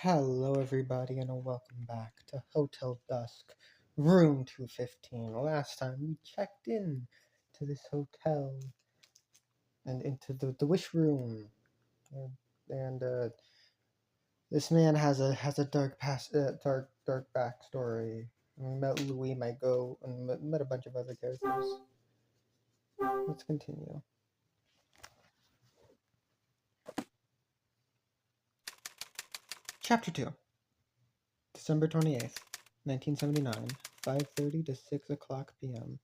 Hello, everybody, and welcome back to Hotel Dusk, room 215. Last time we checked in to this hotel and into the wish room, and this man has a dark backstory. We met Louis, my goat, and met a bunch of other characters. Let's continue. Chapter 2, December 28th, 1979, 5:30 to 6 o'clock p.m.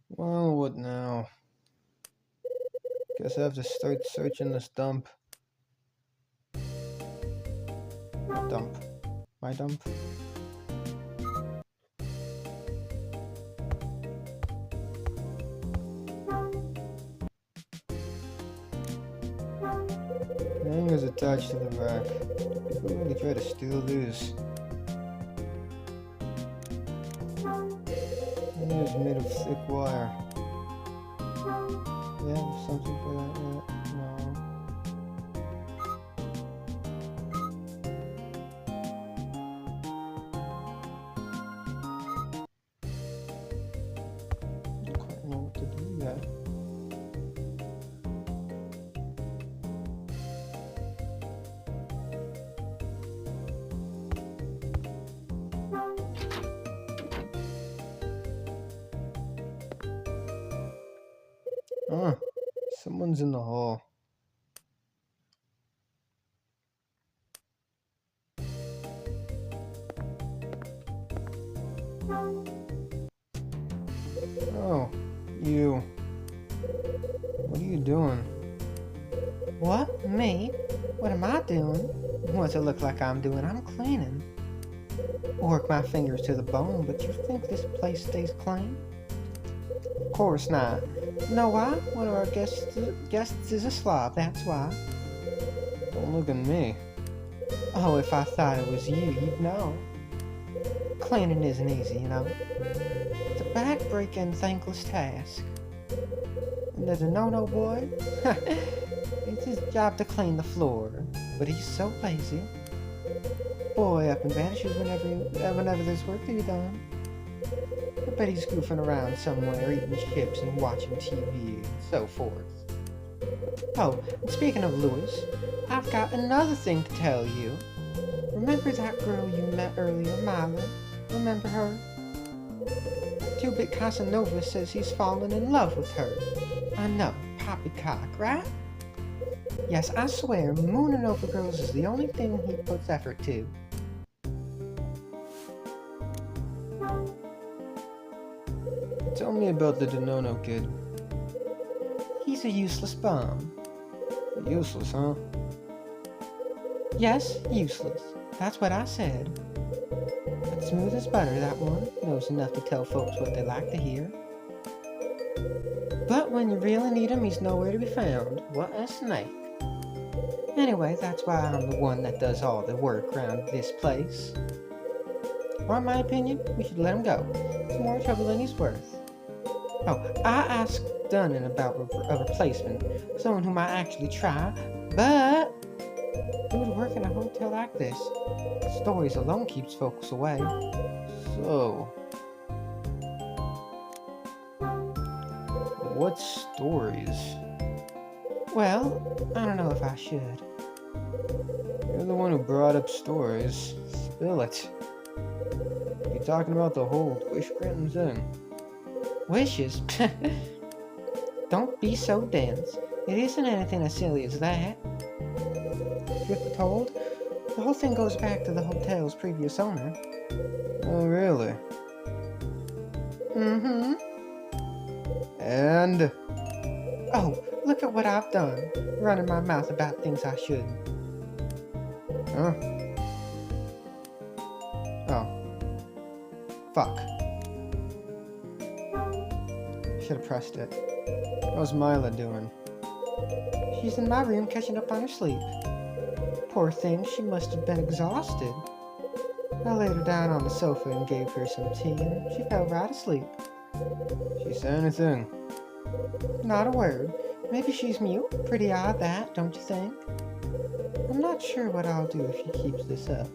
Well, what now? Guess I have to start searching this dump. Dump. My dump? Hangers attached to the rack. People really try to steal these. It is made of thick wire. Yeah, something for that yet? No. I don't quite know what to do yet. Someone's in the hall. Oh, you. What are you doing? What? Me? What am I doing? What's it look like I'm doing? I'm cleaning. Work my fingers to the bone, but you think this place stays clean? Of course not. Know why? One of our guests is a slob, that's why. Don't look at me. Oh, if I thought it was you, you'd know. Cleaning isn't easy, you know. It's a back-breaking, thankless task. And there's a no-no boy. It's his job to clean the floor, but he's so lazy. Boy up and vanishes whenever there's work to be done. I bet he's goofing around somewhere, eating chips and watching TV and so forth. Oh, and speaking of Louis, I've got another thing to tell you. Remember that girl you met earlier, Mila? Remember her? Two-Bit Casanova says he's fallen in love with her. I know, poppycock, right? Yes, I swear, mooning over girls is the only thing he puts effort to. Tell me about the Denono kid. He's a useless bum. Useless, huh? Yes, useless. That's what I said. But smooth as butter, that one. Knows enough to tell folks what they like to hear. But when you really need him, he's nowhere to be found. What a snake. Anyway, that's why I'm the one that does all the work around this place. Or in my opinion, we should let him go. It's more trouble than he's worth. Oh, I asked Dunnan about a replacement. Someone who might actually try, but who would work in a hotel like this? Stories alone keeps folks away. So, what stories? Well, I don't know if I should. You're the one who brought up stories. Spill it. You're talking about the whole wish granting thing. Wishes? Don't be so dense. It isn't anything as silly as that. Truth be told, the whole thing goes back to the hotel's previous owner. Oh, really? Mm-hmm. And? Oh, look at what I've done. Running my mouth about things I shouldn't. Huh? Oh. Fuck. Should have pressed it. How's Mila doing? She's in my room catching up on her sleep. Poor thing, she must have been exhausted. I laid her down on the sofa and gave her some tea, and she fell right asleep. She say anything? Not a word. Maybe she's mute. Pretty odd that, don't you think? I'm not sure what I'll do if she keeps this up.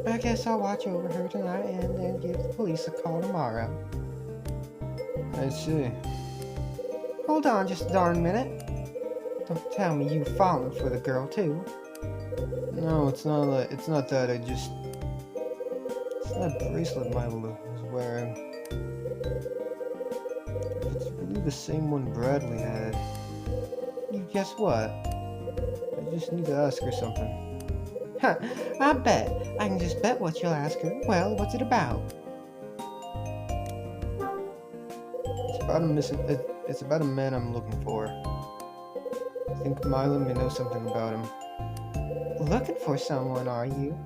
I guess I'll watch over her tonight and then give the police a call tomorrow. I see. Hold on just a darn minute. Don't tell me you've fallen for the girl too. No, it's not that. It's that bracelet Milo was wearing. It's really the same one Bradley had. You guess what? I just need to ask her something. Huh, I bet. I can just bet what you'll ask her. Well, what's it about? It's about a man I'm looking for. I think Milo may know something about him. Looking for someone, are you?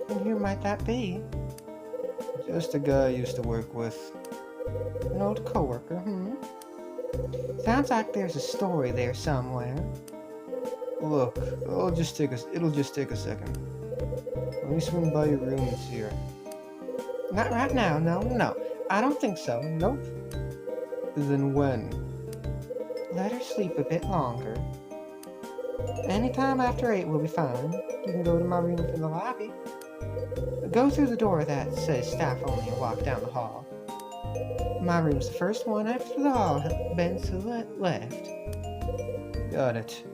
And who might that be? Just a guy I used to work with. An old coworker, Sounds like there's a story there somewhere. Look, it'll just take a second. Let me swing by your room and see her. Not right now, no. I don't think so, nope. Then when? Let her sleep a bit longer. Anytime after 8 will be fine. You can go to my room in the lobby. Go through the door that says staff only and walk down the hall. My room's the first one after the hall bends to the left. Got it.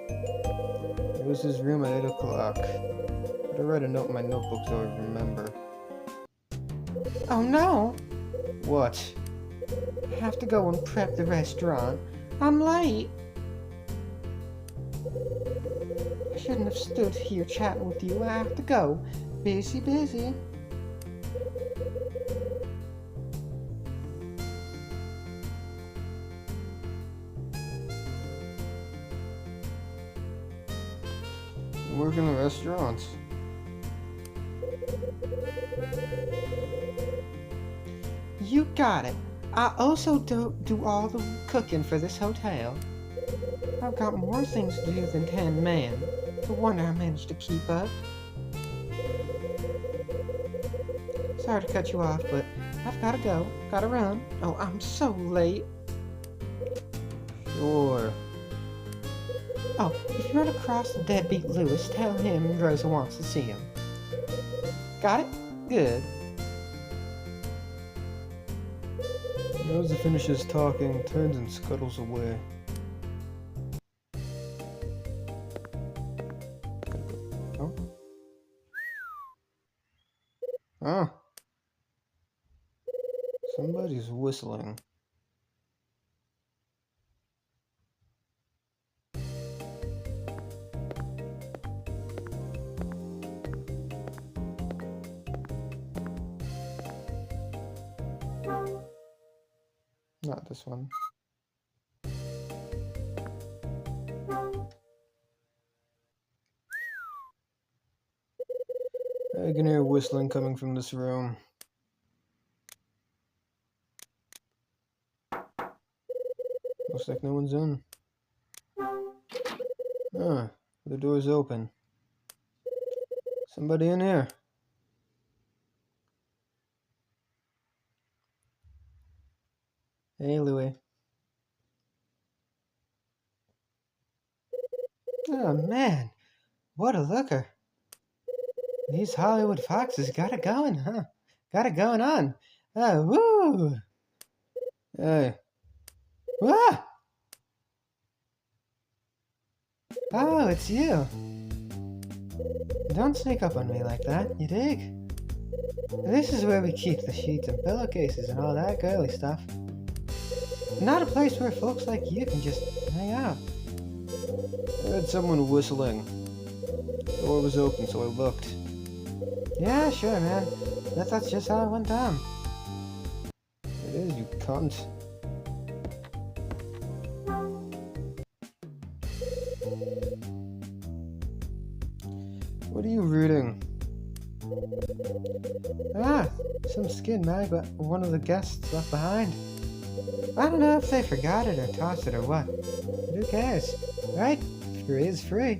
It was his room at 8 o'clock. But I read a note in my notebook so I remember. Oh no! What? I have to go and prep the restaurant. I'm late. I shouldn't have stood here chatting with you. I have to go. Busy. Work in the restaurants. You got it. I also do all the cooking for this hotel. I've got more things to do than 10 men. No wonder I managed to keep up. Sorry to cut you off, but I've gotta go. Gotta run. Oh, I'm so late. Sure. Oh, if you run across the deadbeat Lewis, tell him Rosa wants to see him. Got it? Good. Rosa finishes talking, turns and scuttles away. Oh? Ah. Somebody's whistling. Not this one. I can hear whistling coming from this room. Looks like no one's in. Ah, the door's open. Somebody in here. Hey, Louie. Oh man, what a looker. These Hollywood foxes got it going, huh? Got it going on. Oh, woo! Hey. Ah! Oh, it's you. Don't sneak up on me like that, you dig? This is where we keep the sheets and pillowcases and all that girly stuff. Not a place where folks like you can just hang out. I heard someone whistling. The door was open, so I looked. Yeah, sure, man. That's just how it went down. It is, you cunt. What are you reading? Ah, some skin mag but one of the guests left behind. I don't know if they forgot it or tossed it or what. But who cares, right? Free is free.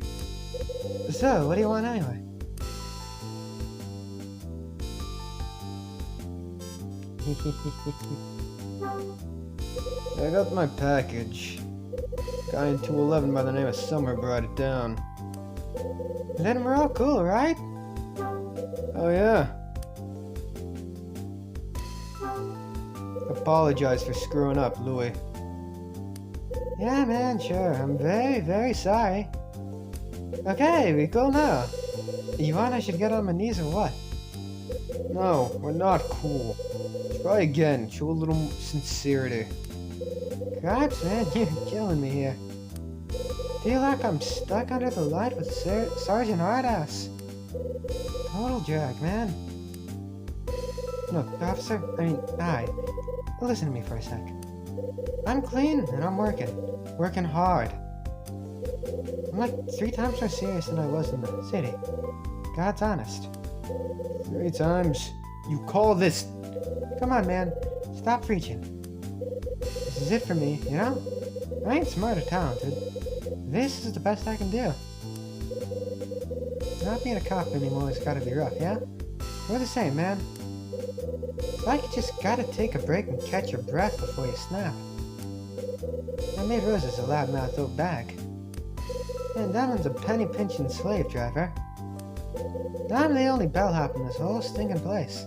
So, what do you want anyway? I got my package. Guy in 211 by the name of Summer brought it down. Let him roll cool, right? Oh yeah. Apologize for screwing up, Louis. Yeah, man, sure. I'm very, very sorry. Okay, we go now. You want I should get on my knees or what? No, we're not cool. Try again. Show a little sincerity. Cripes, man, you're killing me here. Feel like I'm stuck under the light with Sergeant Hardass. Total drag, man. Look, officer, hi. Listen to me for a sec. I'm clean and I'm working hard. I'm like 3 times more serious than I was in the city. God's honest. 3 times? You call this... Come on, man. Stop preaching. This is it for me, you know? I ain't smart or talented. This is the best I can do. Not being a cop anymore has gotta be rough, yeah? We're the same, man. It's like you just gotta take a break and catch your breath before you snap. I made Roses a loudmouth old bag. And that one's a penny-pinching slave driver. I'm the only bellhop in this whole stinking place.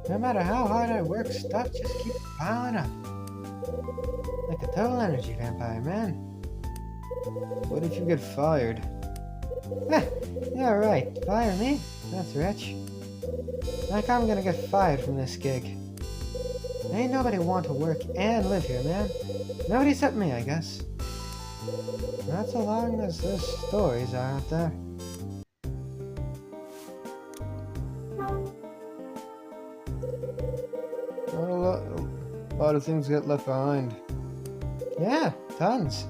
No matter how hard I work, stuff just keeps piling up. Like a total energy vampire, man. What if you get fired? Yeah, right. Fire me? That's rich. Like I'm gonna get fired from this gig. Ain't nobody want to work and live here, man. Nobody except me, I guess. Not so long as those stories are out there. A lot of things get left behind. Yeah, tons.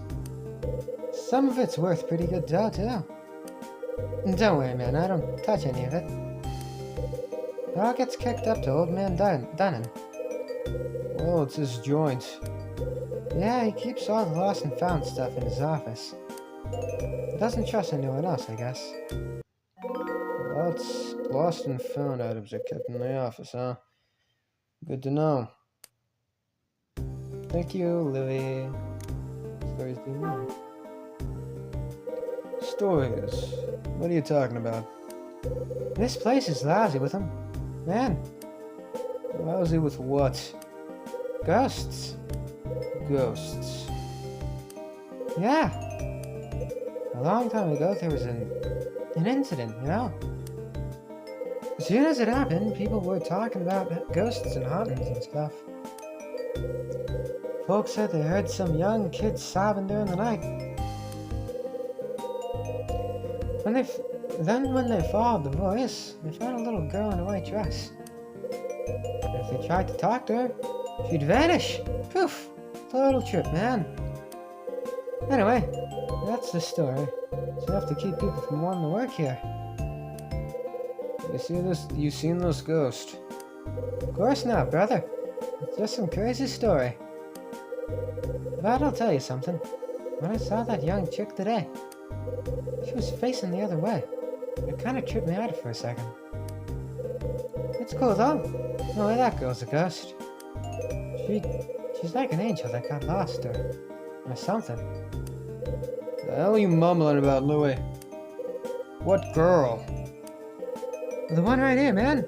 Some of it's worth pretty good dough, too. Don't worry, man, I don't touch any of it. It all gets kicked up to Old Man Dunnan. Well, it's his joint. Yeah, he keeps all the lost and found stuff in his office. Doesn't trust anyone else, I guess. Lots lost and found items are kept in the office, huh? Good to know. Thank you, Louis. Stories do you mean? Stories? What are you talking about? This place is lousy with them. Man, Lousy with what? ghosts. Ghosts. Yeah. A long time ago, there was an incident, you know? As soon as it happened, people were talking about ghosts and hauntings and stuff. Folks said they heard some young kids sobbing during the night. When they followed the voice, they found a little girl in a white dress. And if they tried to talk to her, she'd vanish. Poof! Total trip, man. Anyway, that's the story. It's enough to keep people from wanting to work here. You see this? You seen this ghost? Of course not, brother. It's just some crazy story. But I'll tell you something. When I saw that young chick today, she was facing the other way. It kind of tripped me out for a second. It's cool though. No way that girl's a ghost. She's like an angel that got lost or something. The hell are you mumbling about, Louis? What girl? The one right here, man.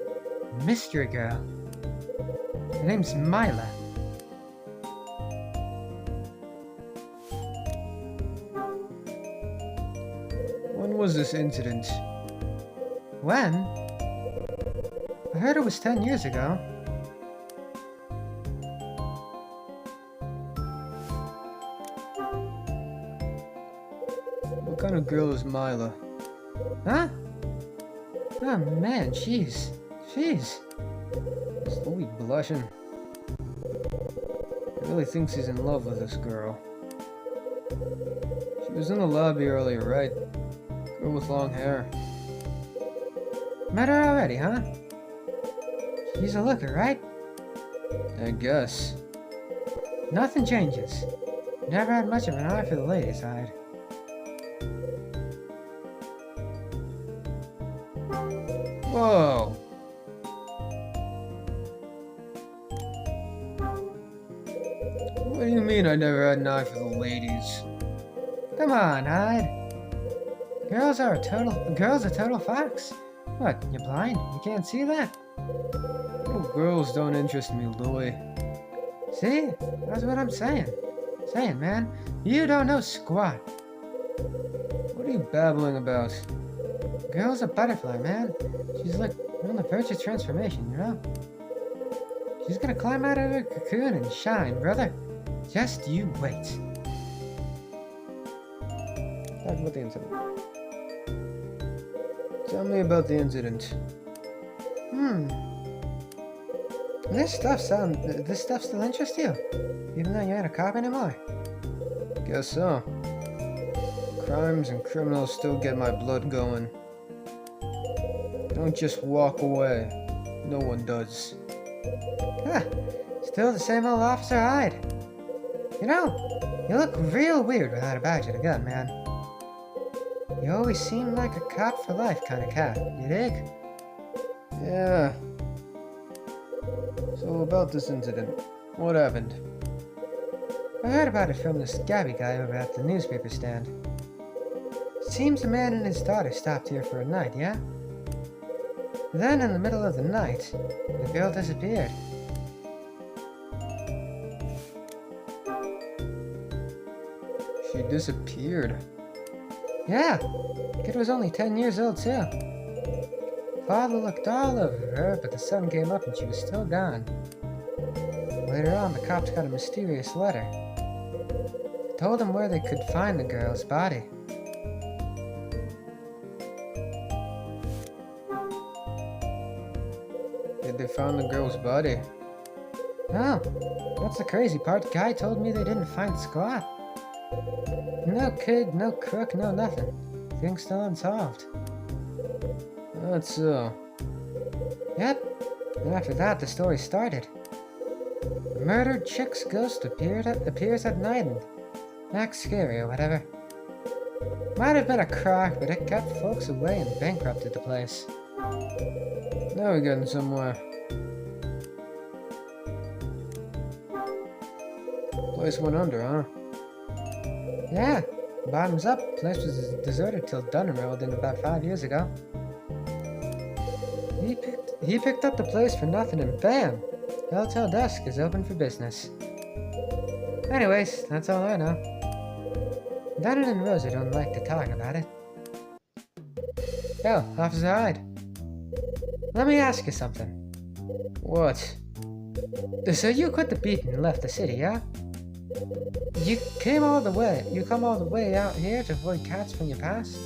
Mystery girl. Her name's Mila. When was this incident? When? I heard it was 10 years ago. What kind of girl is Mila? Huh? Oh man, jeez. Is Louis blushing? He really thinks he's in love with this girl. She was in the lobby earlier, right? Girl with long hair. Met her already, huh? She's a looker, right? I guess. Nothing changes. Never had much of an eye for the lady side. Whoa! mean I never had an eye for the ladies? Come on, Hyde. Girls are total fox. What, you're blind? You can't see that? No, girls don't interest me, Louis. See? That's what I'm saying. Saying, man, you don't know squat. What are you babbling about? Girl's a butterfly, man. She's like on the verge of transformation, you know? She's gonna climb out of her cocoon and shine, brother. Just you wait. Talk about the incident. Tell me about the incident. This stuff still interests you? Even though you ain't a cop anymore? Guess so. Crimes and criminals still get my blood going. Don't just walk away. No one does. Still the same old Officer Hyde. You know, you look real weird without a badge and a gun, man. You always seem like a cop for life kind of cat, you dig? Yeah. So about this incident, what happened? I heard about it from this Gabby guy over at the newspaper stand. Seems the man and his daughter stopped here for a night, yeah? Then in the middle of the night, the girl disappeared. She disappeared. Yeah, kid was only 10 years old too. Father looked all over her, but the sun came up and she was still gone. Later on, the cops got a mysterious letter. It told them where they could find the girl's body. Did they find the girl's body? Oh, that's the crazy part. The guy told me they didn't find squat. No kid, no crook, no nothing. Thing's still unsolved. That's so. Yep. And after that, the story started. A murdered chick's ghost appears at night and acts scary or whatever. Might have been a crock, but it kept folks away and bankrupted the place. Now we're getting somewhere. Place went under, huh? Yeah. Bottoms up. Place was deserted till done enrolled in about 5 years ago. He picked up the place for nothing and bam! Hotel Dusk is open for business. Anyways, that's all I know. Donnan and Rosa don't like to talk about it. Yo, Officer Hyde. Let me ask you something. What? So you quit the beat and left the city, yeah? You come all the way out here to avoid cats from your past?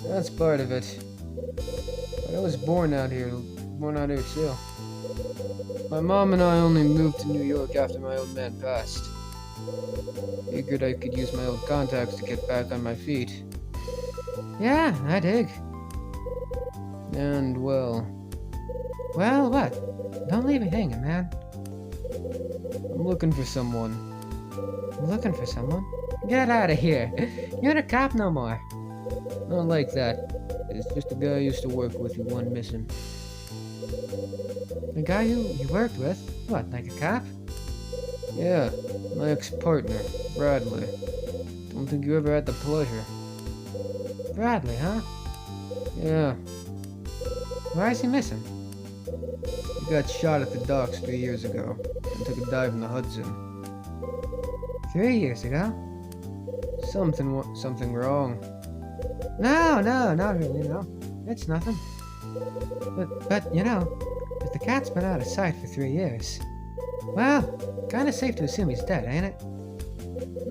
That's part of it. But I was born out here too. My mom and I only moved to New York after my old man passed. Figured I could use my old contacts to get back on my feet. Yeah, I dig. And well, what? Don't leave me hanging, man. I'm looking for someone. Looking for someone? Get out of here. You're not a cop no more. Not like that. It's just a guy I used to work with who went missing. The guy you worked with? What, like a cop? Yeah, my ex-partner, Bradley. Don't think you ever had the pleasure. Bradley, huh? Yeah, Why is he missing? he got shot at the docks 3 years ago and took a dive in the Hudson. 3 years ago? Something wrong. No, not really, no. It's nothing. But you know, if the cat's been out of sight for 3 years, well, kinda safe to assume he's dead, ain't it?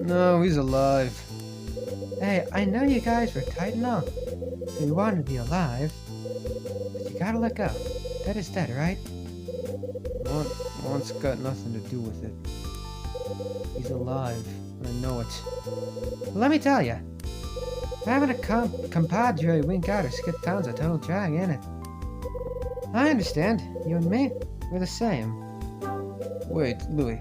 No, he's alive. Hey, I know you guys were tight and all, so you wanted to be alive, but you gotta let go. Dead is dead, right? Want's got nothing to do with it. He's alive. I know it. Let me tell you, having a compadre wink out or skip town's a total drag, ain't it? I understand. You and me, we're the same. Wait, Louis.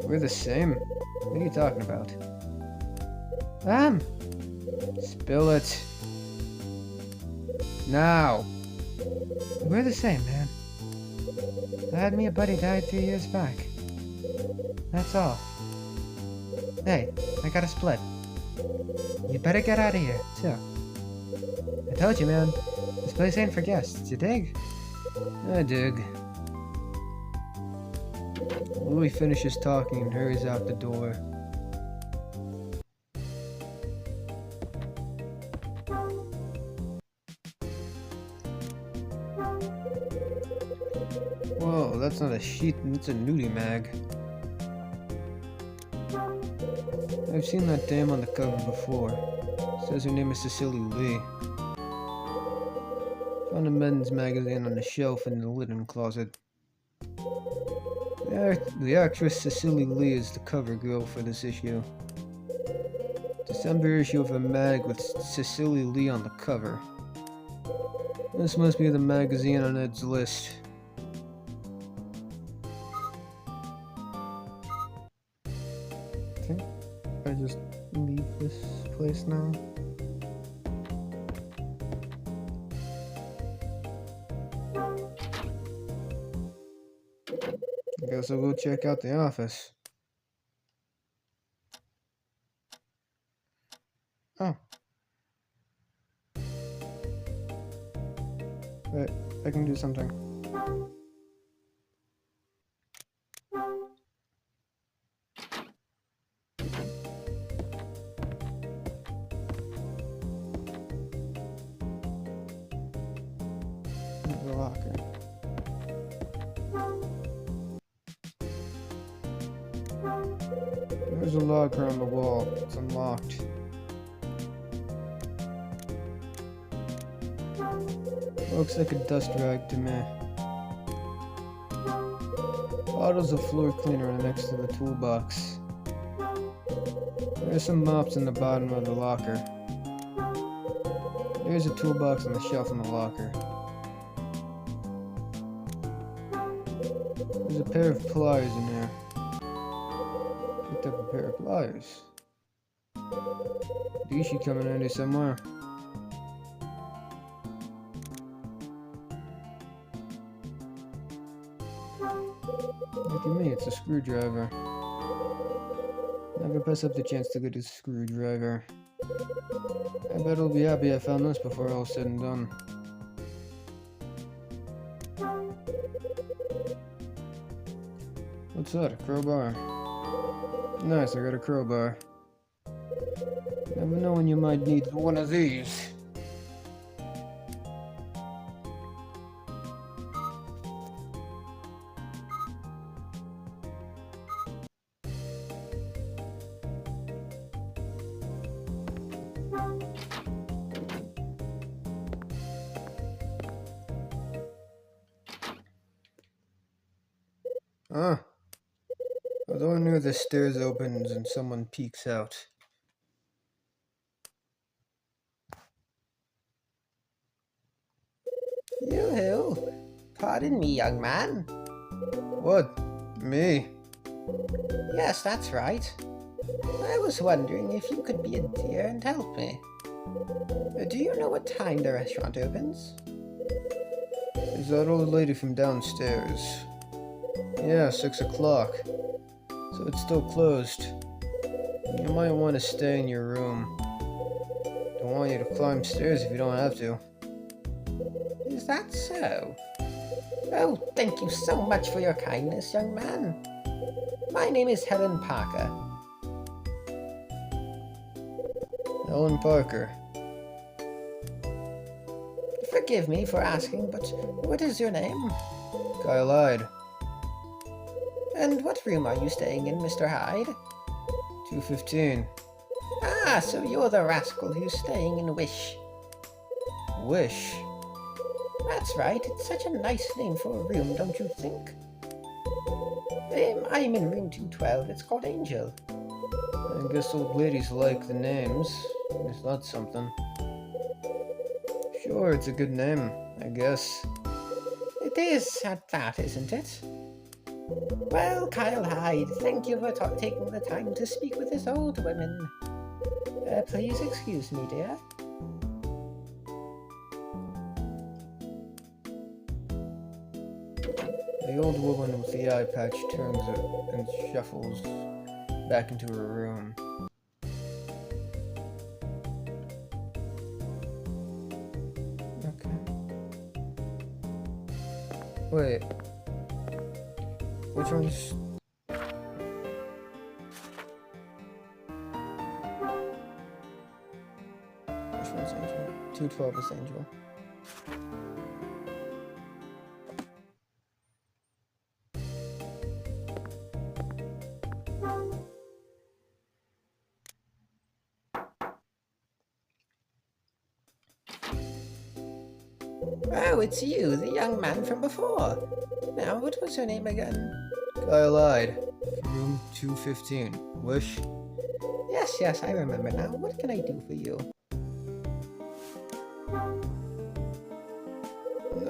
We're the same? What are you talking about? Spill it. Now. We're the same, man. I had me a buddy died 3 years back. That's all. Hey, I got a split. You better get out of here, too. I told you, man. This place ain't for guests, you dig? I dig. Louis finishes talking and hurries out the door. Whoa, that's not a sheet, it's a nudie mag. I've seen that dame on the cover before. Says her name is Cecily Lee. Found a men's magazine on a shelf in the linen closet. The actress Cecily Lee is the cover girl for this issue. December issue of a mag with Cecily Lee on the cover. This must be the magazine on Ed's list. Okay, I just leave this place now. I guess I'll go check out the office. Oh. Wait, I can do something. The locker. There's a locker on the wall. It's unlocked. Looks like a dust rag to me. Bottles of floor cleaner are next to the toolbox. There's some mops in the bottom of the locker. There's a toolbox on the shelf in the locker. There's a pair of pliers in there. Picked up a pair of pliers. These should come in handy somewhere. Look at me, it's a screwdriver. Never pass up the chance to get a screwdriver. I bet I'll be happy I found this before all's said and done. What's that, a crowbar? Nice, I got a crowbar. Never know when you might need one of these. Ah. The door near the stairs opens and someone peeks out. Yoo-hoo! Pardon me, young man. What? Me? Yes, that's right. I was wondering if you could be a dear and help me. Do you know what time the restaurant opens? Is that old lady from downstairs? Yeah, 6 o'clock. So it's still closed. You might want to stay in your room. Don't want you to climb stairs if you don't have to. Is that so? Oh, thank you so much for your kindness, young man. My name is Helen Parker. Helen Parker. Forgive me for asking, but what is your name? Kyle Hyde. And what room are you staying in, Mr. Hyde? 215. Ah, so you're the rascal who's staying in Wish. Wish? That's right, it's such a nice name for a room, don't you think? I'm in room 212, it's called Angel. I guess old ladies like the names. It's not something. Sure, it's a good name, I guess. It is at that, isn't it? Well, Kyle Hyde, thank you for taking the time to speak with this old woman. Please excuse me, dear. The old woman with the eye patch turns and shuffles back into her room. Okay. Wait. Which one's... Which one's Angel? 212 is Angel. Oh, it's you, the young man from before. Now, what was your name again? Kyle lied. Room 215. Wish? Yes, I remember now. What can I do for you?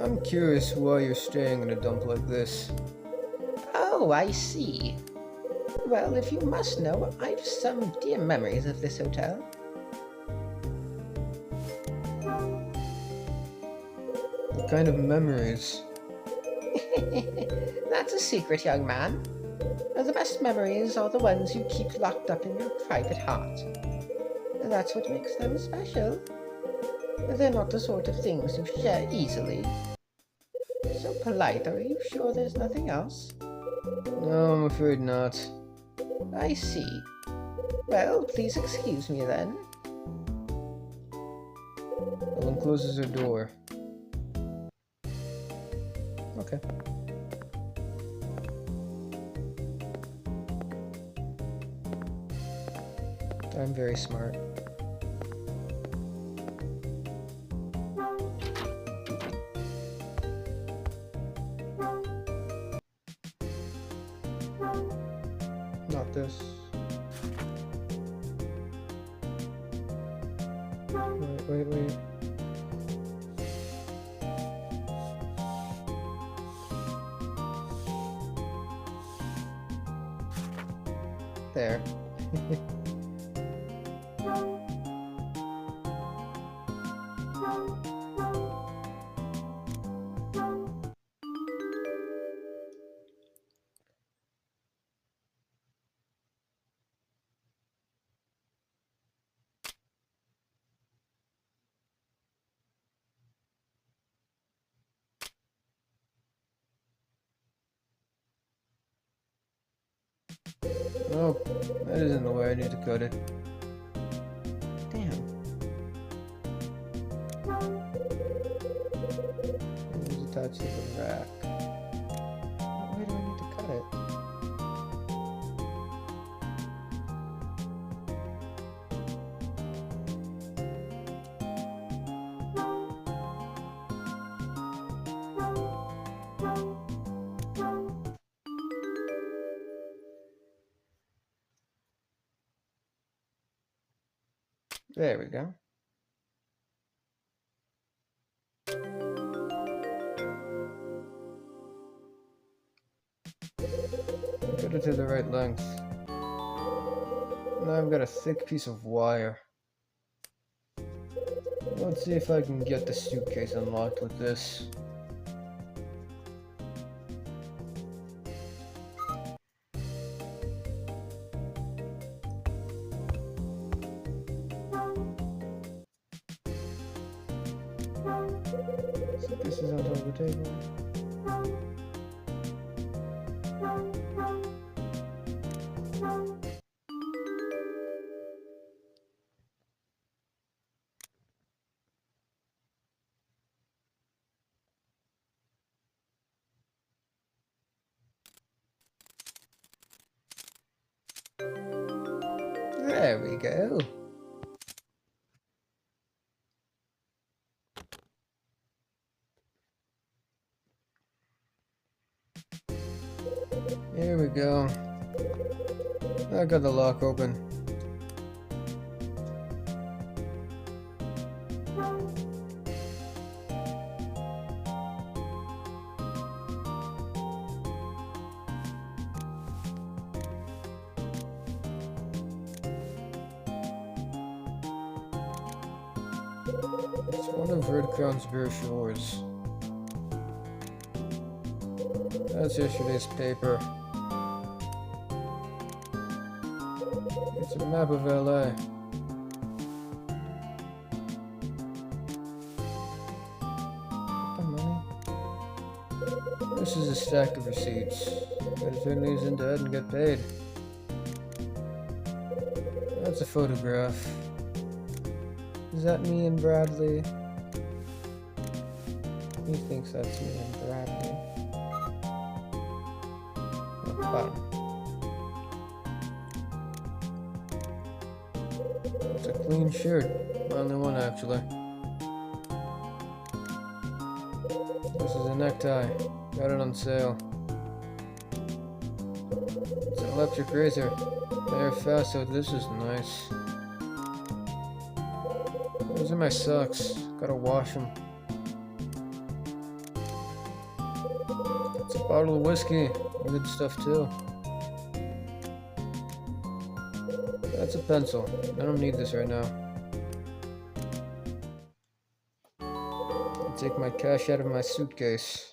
I'm curious why you're staying in a dump like this. Oh, I see. Well, if you must know, I've some dear memories of this hotel. What kind of memories? That's a secret, young man. The best memories are the ones you keep locked up in your private heart. That's what makes them special. They're not the sort of things you share easily. So polite, are you sure there's nothing else? No, I'm afraid not. I see. Well, please excuse me then. Ellen closes her door. Okay. I'm very smart. Not this. Wait. There. Oh, that isn't the way I need to cut it. Damn. It was attached to the rack. Why do I need to cut it? There we go. Cut it to the right length. Now I've got a thick piece of wire. Let's see if I can get the suitcase unlocked with this. Suitcase is on top of the table. There we go. Here we go. I got the lock open. It's one of Red Crown's brochures. That's yesterday's paper. It's a map of LA. The money. This is a stack of receipts. Gotta turn these into head and get paid. That's a photograph. Is that me and Bradley? He thinks that's me and Bradley. No, bottom. It's a clean shirt. Only one, actually. This is a necktie. Got it on sale. It's an electric razor. They're fast, so this is nice. Those are my socks. Gotta wash them. It's a bottle of whiskey. Good stuff, too. That's a pencil. I don't need this right now. I'll take my cash out of my suitcase.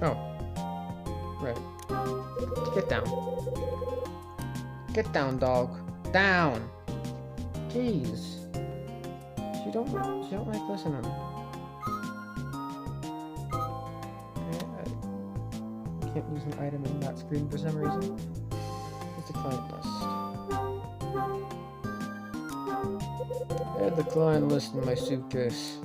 Oh. Right. Get down. Get down, dog. Down. Jeez. She don't like listening. I can't use an item in that screen for some reason. It's a client list. I had the client list in my suitcase.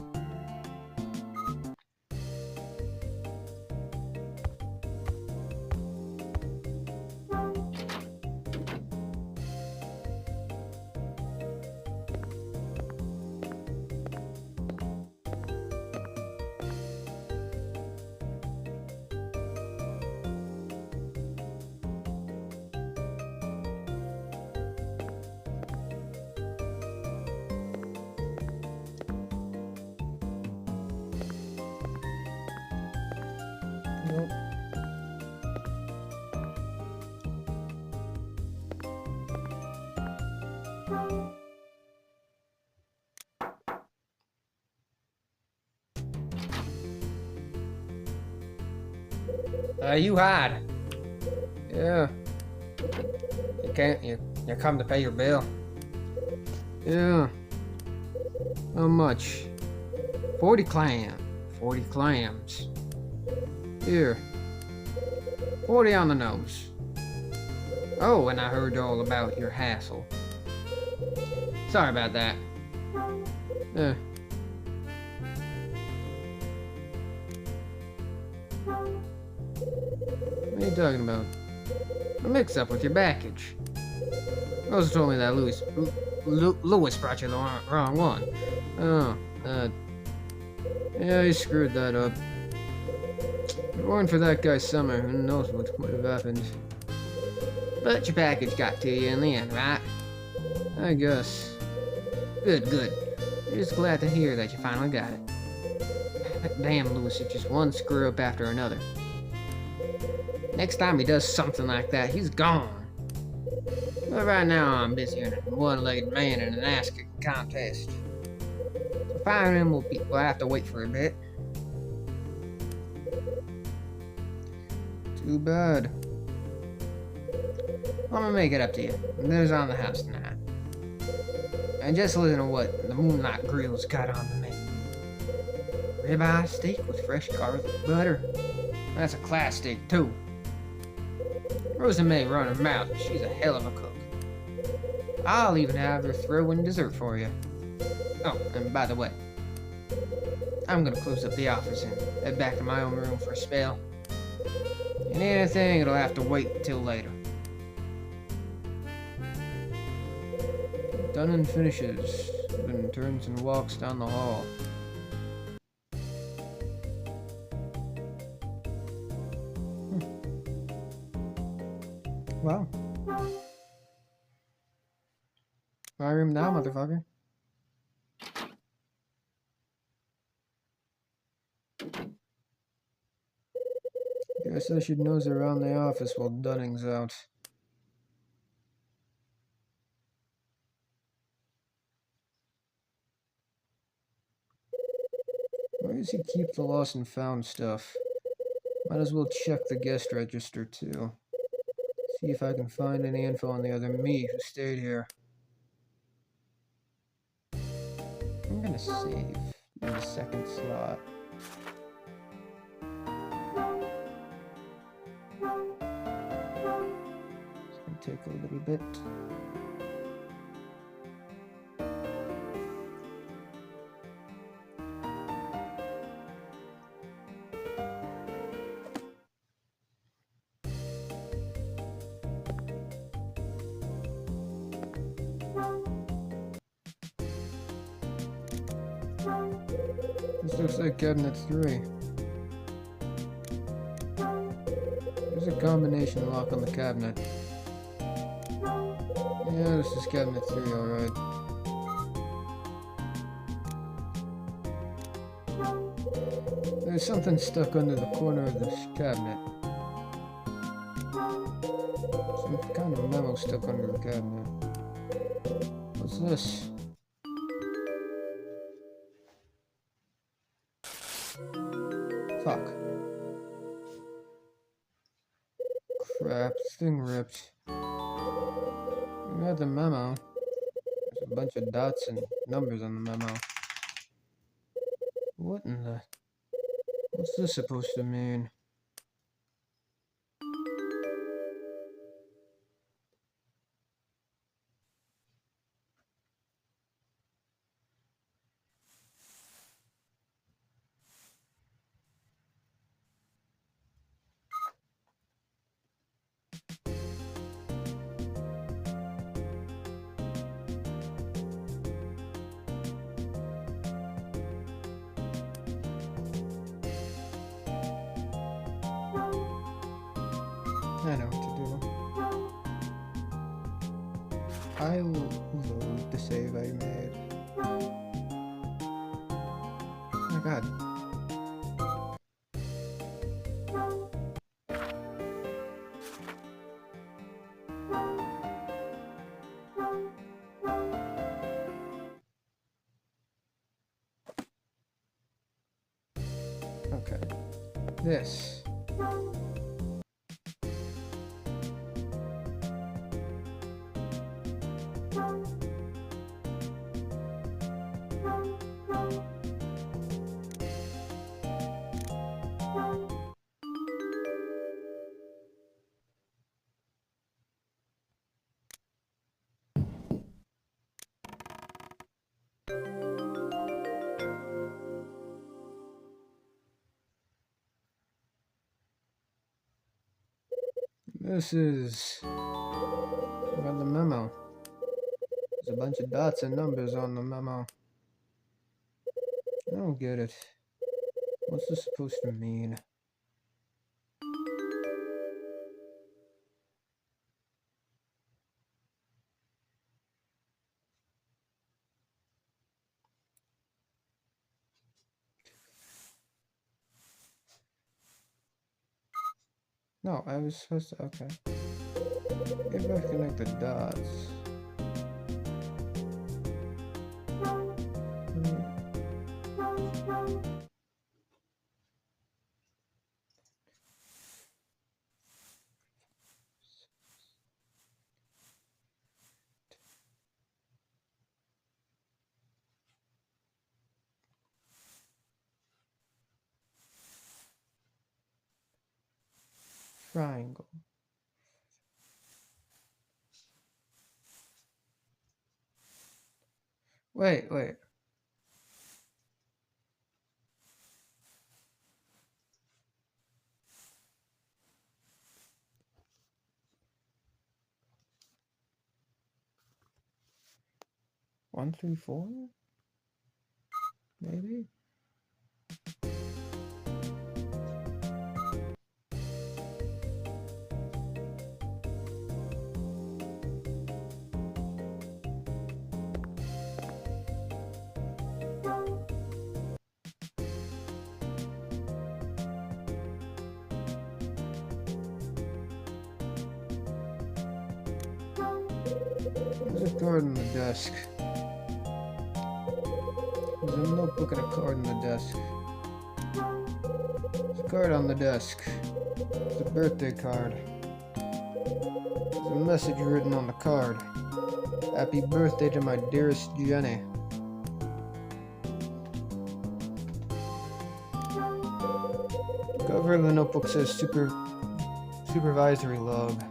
Nope. You hide. Yeah, You come to pay your bill. yeah. How much? 40 clams. Here. 40 on the nose. Oh, and I heard all about your hassle. Sorry about that. Eh. What are you talking about? A mix-up with your package. Rosa told me that Louis brought you the wrong one. Oh, yeah, he screwed that up. If it weren't for that guy's summer, who knows what would have happened. But your package got to you in the end, right? I guess. Good. Just glad to hear that you finally got it. That damn Louis is just one screw up after another. Next time he does something like that, he's gone. But right now I'm busy in a one-legged man in an ass-kicking contest. So firing him we'll have to wait for a bit. Too bad. I'm gonna make it up to you. There's on the house tonight. And just listen to what the Moonlight Grill's got on the menu. Ribeye steak with fresh garlic butter. That's a class steak too. Rosa may run her mouth, but she's a hell of a cook. I'll even have her throw in dessert for you. Oh, and by the way, I'm gonna close up the office and head back to my own room for a spell. And anything, it'll have to wait till later. Dunnan finishes, then turns and walks down the hall. Well. Fire him now, motherfucker. Guess I should nose around the office while Dunning's out. Where does he keep the lost and found stuff? Might as well check the guest register too. See if I can find any info on the other me who stayed here. I'm gonna save in the second slot. It's gonna take a little bit. This looks like cabinet 3. There's a combination lock on the cabinet. Yeah, this is cabinet 3, alright. There's something stuck under the corner of this cabinet. Some kind of memo stuck under the cabinet. What's this? Fuck. Crap, this thing ripped. I got the memo. There's a bunch of dots and numbers on the memo. What in the... What's this supposed to mean? I know what to do. I will load the save I made. Oh my god. Okay. This. This is... about the memo. There's a bunch of dots and numbers on the memo. I don't get it. What's this supposed to mean? No, I was supposed to... Okay. If I connect the dots... Triangle. Wait. 1 through 4? Maybe? There's a card on the desk. There's a notebook and a card on the desk. There's a card on the desk. It's a birthday card. There's a message written on the card. Happy birthday to my dearest Jenny. The cover of the notebook says supervisory log.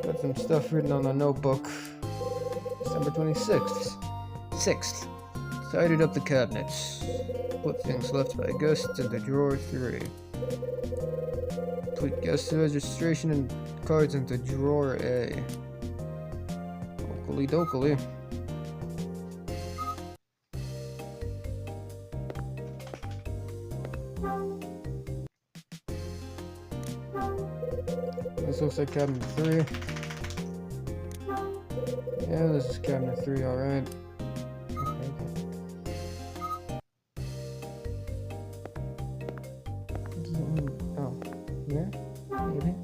Got some stuff written on the notebook. December 26th. 6th. Tidied up the cabinets. Put things left by guests into drawer 3. Put guest registration and cards into drawer A. Okily dokily. This looks like cabinet 3. Yeah, this is cabinet 3, alright. Oh, yeah? Maybe?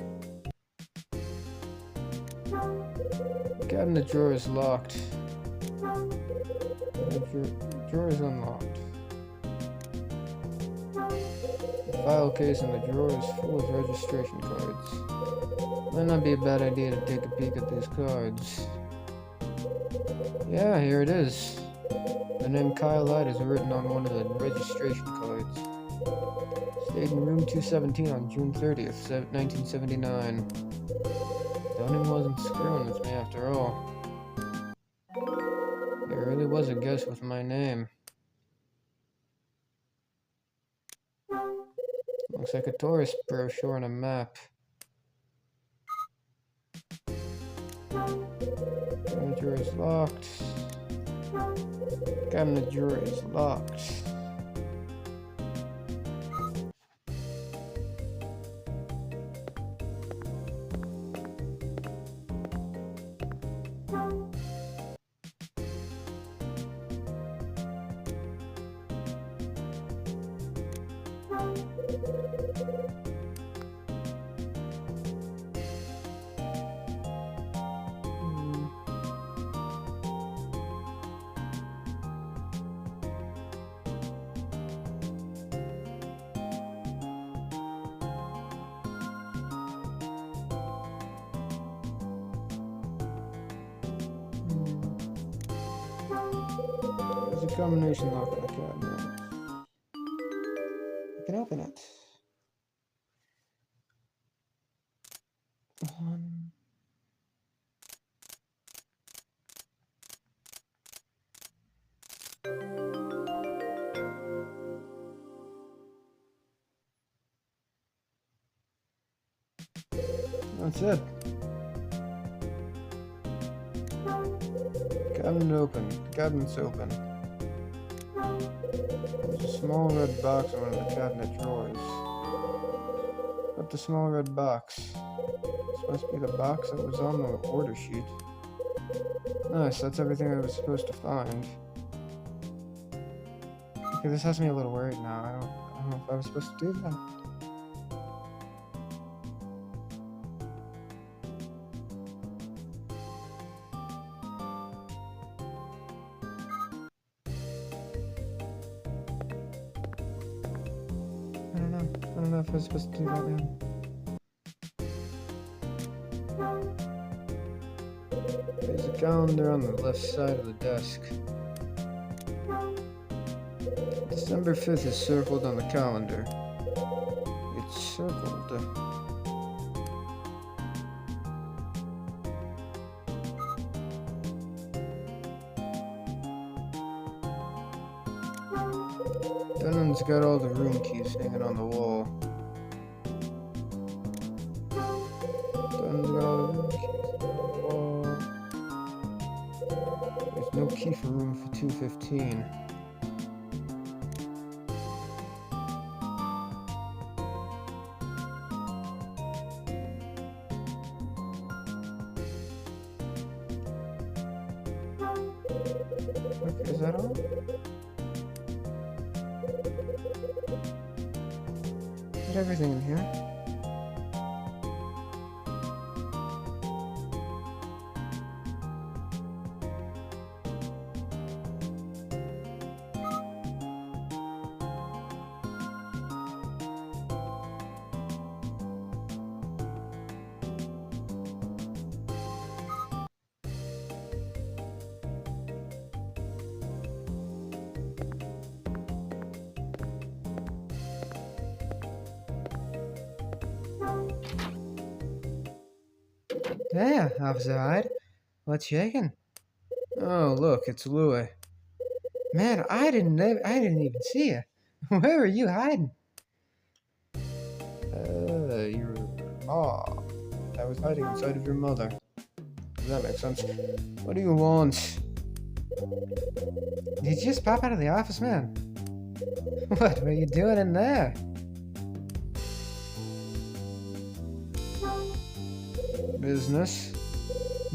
The cabinet drawer is locked. The drawer is unlocked. The file case in the drawer is full of registration cards. Might not be a bad idea to take a peek at these cards. Yeah, here it is. The name Kyle Light is written on one of the registration cards. Stayed in room 217 on June 30th, 1979. Dunning wasn't screwing with me after all. There really was a guest with my name. Looks like a tourist brochure and a map. Cabinet drawer is locked. Cabinet drawer is locked. There's a combination lock on the cabinet. You can open it. One. That's it. Cabinet open. Cabinet's open. There's a small red box in one of the cabinet drawers. But the small red box. This must be the box that was on the order sheet. Nice, that's everything I was supposed to find. Okay, this has me a little worried now. I don't know if I was supposed to do that. I don't know if I was supposed to do that now. There's a calendar on the left side of the desk. December 5th is circled on the calendar. It's circled. Dunnan's got all the room keys hanging on the wall. Dunnan's got all the room keys hanging on the wall. There's no key for room for 215. Okay, is that all? Is everything in here? Hey, Officer Hyde. What's shaking? Oh, look, it's Louie. Man, I didn't even see you. Where are you hiding? Your mom. I was hiding inside of your mother. Does that make sense? What do you want? Did you just pop out of the office, man? What were you doing in there? Business?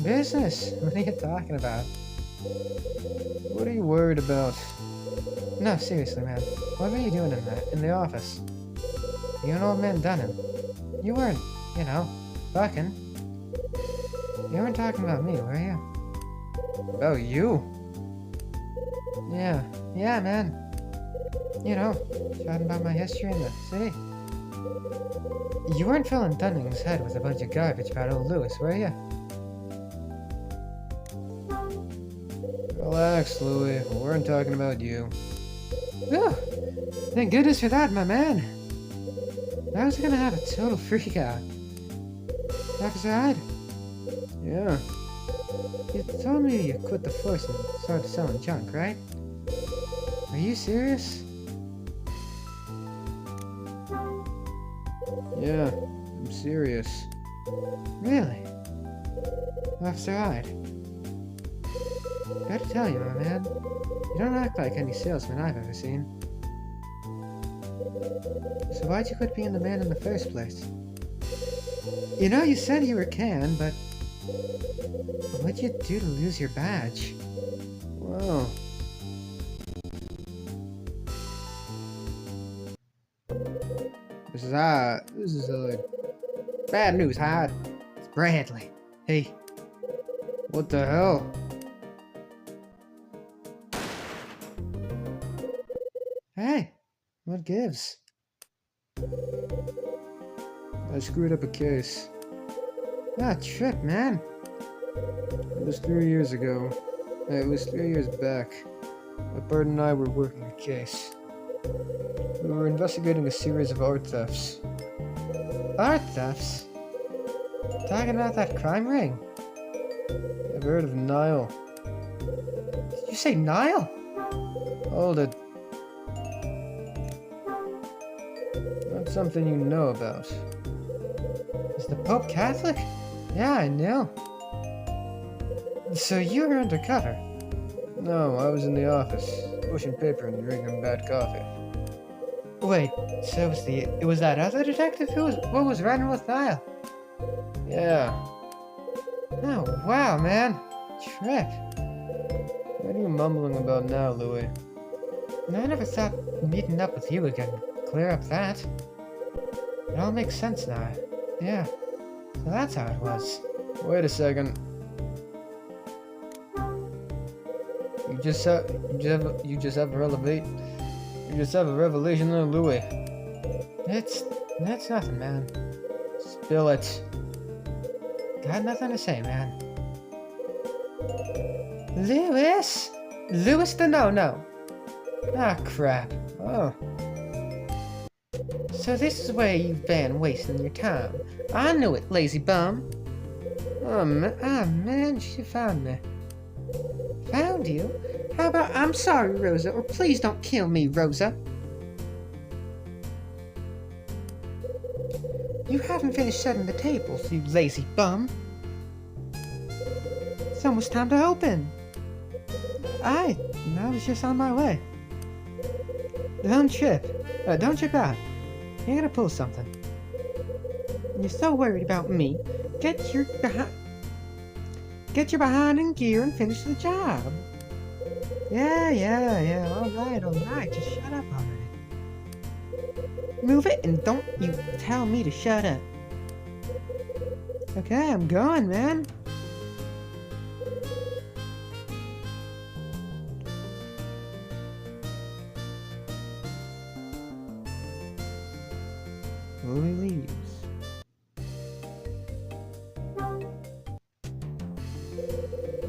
Business? What are you talking about? What are you worried about? No, seriously, man. What were you doing in the office? You and old man Dunham. You weren't, fucking. You weren't talking about me, were you? About you? Yeah, man. Chatting about my history in the city. You weren't filling Dunning's head with a bunch of garbage about old Lewis, were you? Relax, Louie. We weren't talking about you. Oh, thank goodness for that, my man. I was gonna have a total freak out. Officer Hyde, Yeah. you told me you quit the force and started selling junk, right? Are you serious? Yeah. I'm serious. Really? Officer Hyde, gotta tell you, my man, you don't act like any salesman I've ever seen. So why'd you quit being the man in the first place? You said you were canned, but what'd you do to lose your badge? Wow. This is bad news, Hyde. It's Bradley. Hey, What the hell? hey, what gives? I screwed up a case. Ah, trip, man. It was 3 years ago. It was 3 years back. My partner and I were working a case. We were investigating a series of art thefts. Art thefts? Talking about that crime ring? I've heard of Nile. Did you say Nile? Hold it. Not something you know about. Is the Pope Catholic? Yeah, I know. So you were undercover? No, I was in the office, pushing paper and drinking bad coffee. Wait, so it was that other detective what was running with Nile? Yeah. Oh, wow, man. Trip. What are you mumbling about now, Louie? I never thought meeting up with you again would clear up that. It all makes sense now. Yeah. So that's how it was. Wait a second. You just have a revelation there, Louie. That's nothing, man. Spill it. Got nothing to say, man. Lewis? Lewis the no-no. Ah, crap. Oh, So this is where you've been wasting your time. I knew it, lazy bum. Oh, man, she found me. Found you? How about I'm sorry, Rosa, or please don't kill me, Rosa. You haven't finished setting the tables, you lazy bum. It's almost time to open. I was just on my way. Don't trip out. You're gonna pull something. You're so worried about me. Get your behind in gear and finish the job. Yeah. Alright. Just shut up already. Move it and don't you tell me to shut up. Okay, I'm going, man. Louie leaves.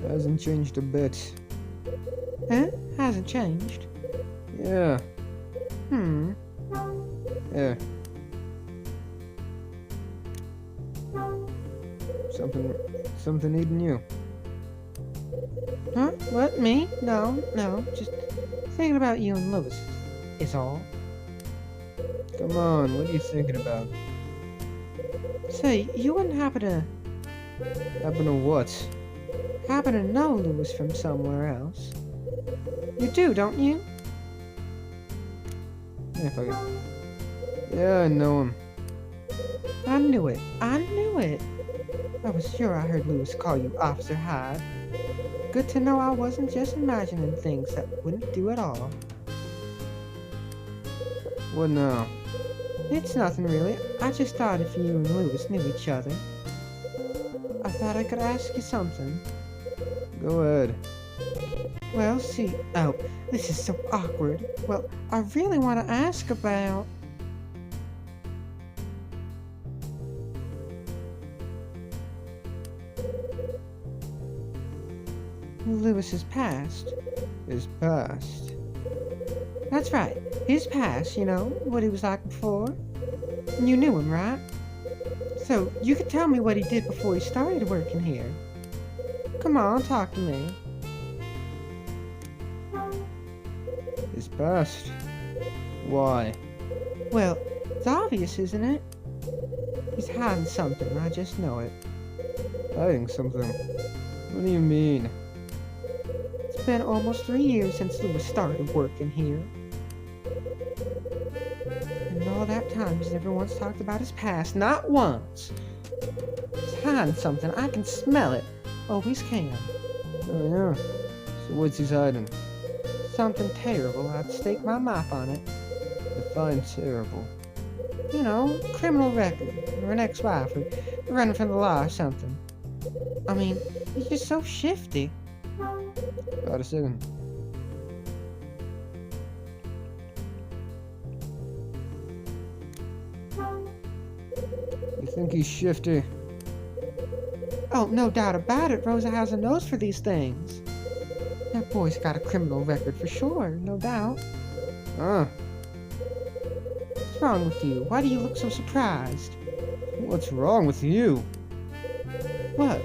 hasn't changed a bit. Huh? Hasn't changed? Yeah. Yeah. Something eating you. Huh? What, me? No, just thinking about you and Lewis is all. Come on, what are you thinking about? Say, you wouldn't Happen to what? happen to know Lewis from somewhere else? You do, don't you? Yeah, if I could... Yeah, I know him. I knew it. I was sure I heard Lewis call you Officer Hyde. Good to know I wasn't just imagining things that wouldn't do at all. What now? It's nothing really. I just thought if you and Lewis knew each other, I thought I could ask you something. Go ahead. Well, see, oh, this is so awkward. Well, I really want to ask about... Lewis's past. His past. That's right, his past, you know, what he was like before. And you knew him, right? So, you could tell me what he did before he started working here. Come on, talk to me. His past? Why? Well, it's obvious, isn't it? He's hiding something, I just know it. Hiding something? What do you mean? It's been almost 3 years since Lewis started working here. And in all that time, he's never once talked about his past. Not once! He's hiding something. I can smell it. Always can. Oh, yeah. So what's he hiding? Something terrible. I'd stake my mop on it. Define terrible. You know, criminal record, or an ex-wife, or running from the law or something. I mean, he's just so shifty. About a second. You think he's shifty? Oh, no doubt about it. Rosa has a nose for these things. That boy's got a criminal record for sure, no doubt. Huh? What's wrong with you? Why do you look so surprised? What's wrong with you? What?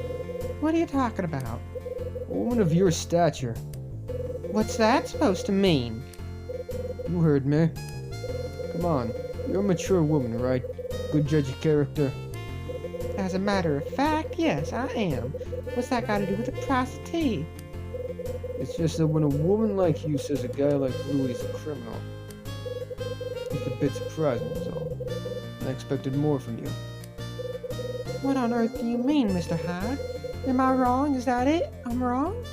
What are you talking about? A woman of your stature. What's that supposed to mean? You heard me. Come on. You're a mature woman, right? Good judge of character. As a matter of fact, yes, I am. What's that got to do with the price of tea? It's just that when a woman like you says a guy like Louis is a criminal, it's a bit surprising, is all. I expected more from you. What on earth do you mean, Mr. Hyde? Am I wrong? Is that it? I'm wrong?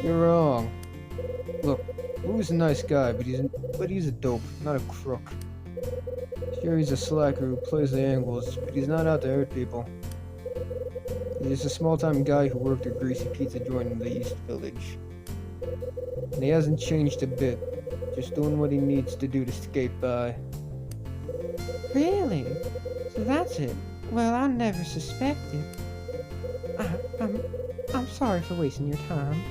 You're wrong. Look, Louis is a nice guy, but he's a dope, not a crook. Sure, he's a slacker who plays the angles, but he's not out to hurt people. He's just a small-time guy who worked a greasy pizza joint in the East Village. And he hasn't changed a bit, just doing what he needs to do to skate by. Really? So that's it. Well, I never suspected. I'm sorry for wasting your time.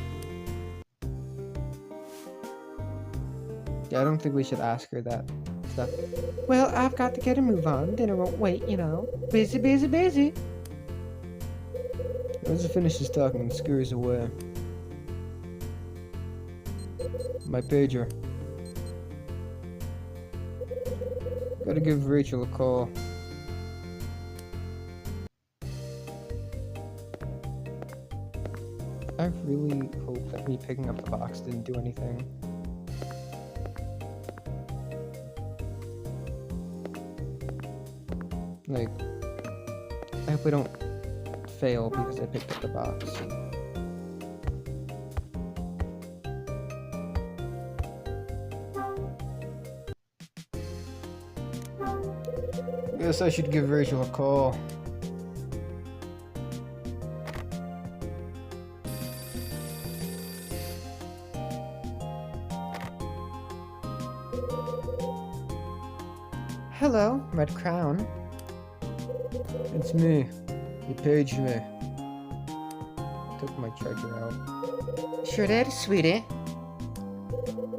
Yeah, I don't think we should ask her that stuff. Well, I've got to get a move on. Dinner won't wait, you know. Busy, busy, busy. Rosa finishes talking and scurries away. My pager. Gotta give Rachel a call. I really hope that me picking up the box didn't do anything. Like, I hope we don't fail because I picked up the box. Guess I should give Rachel a call. Hello, Red Crown. It's me. You paged me. I took my charger out. Sure did, sweetie.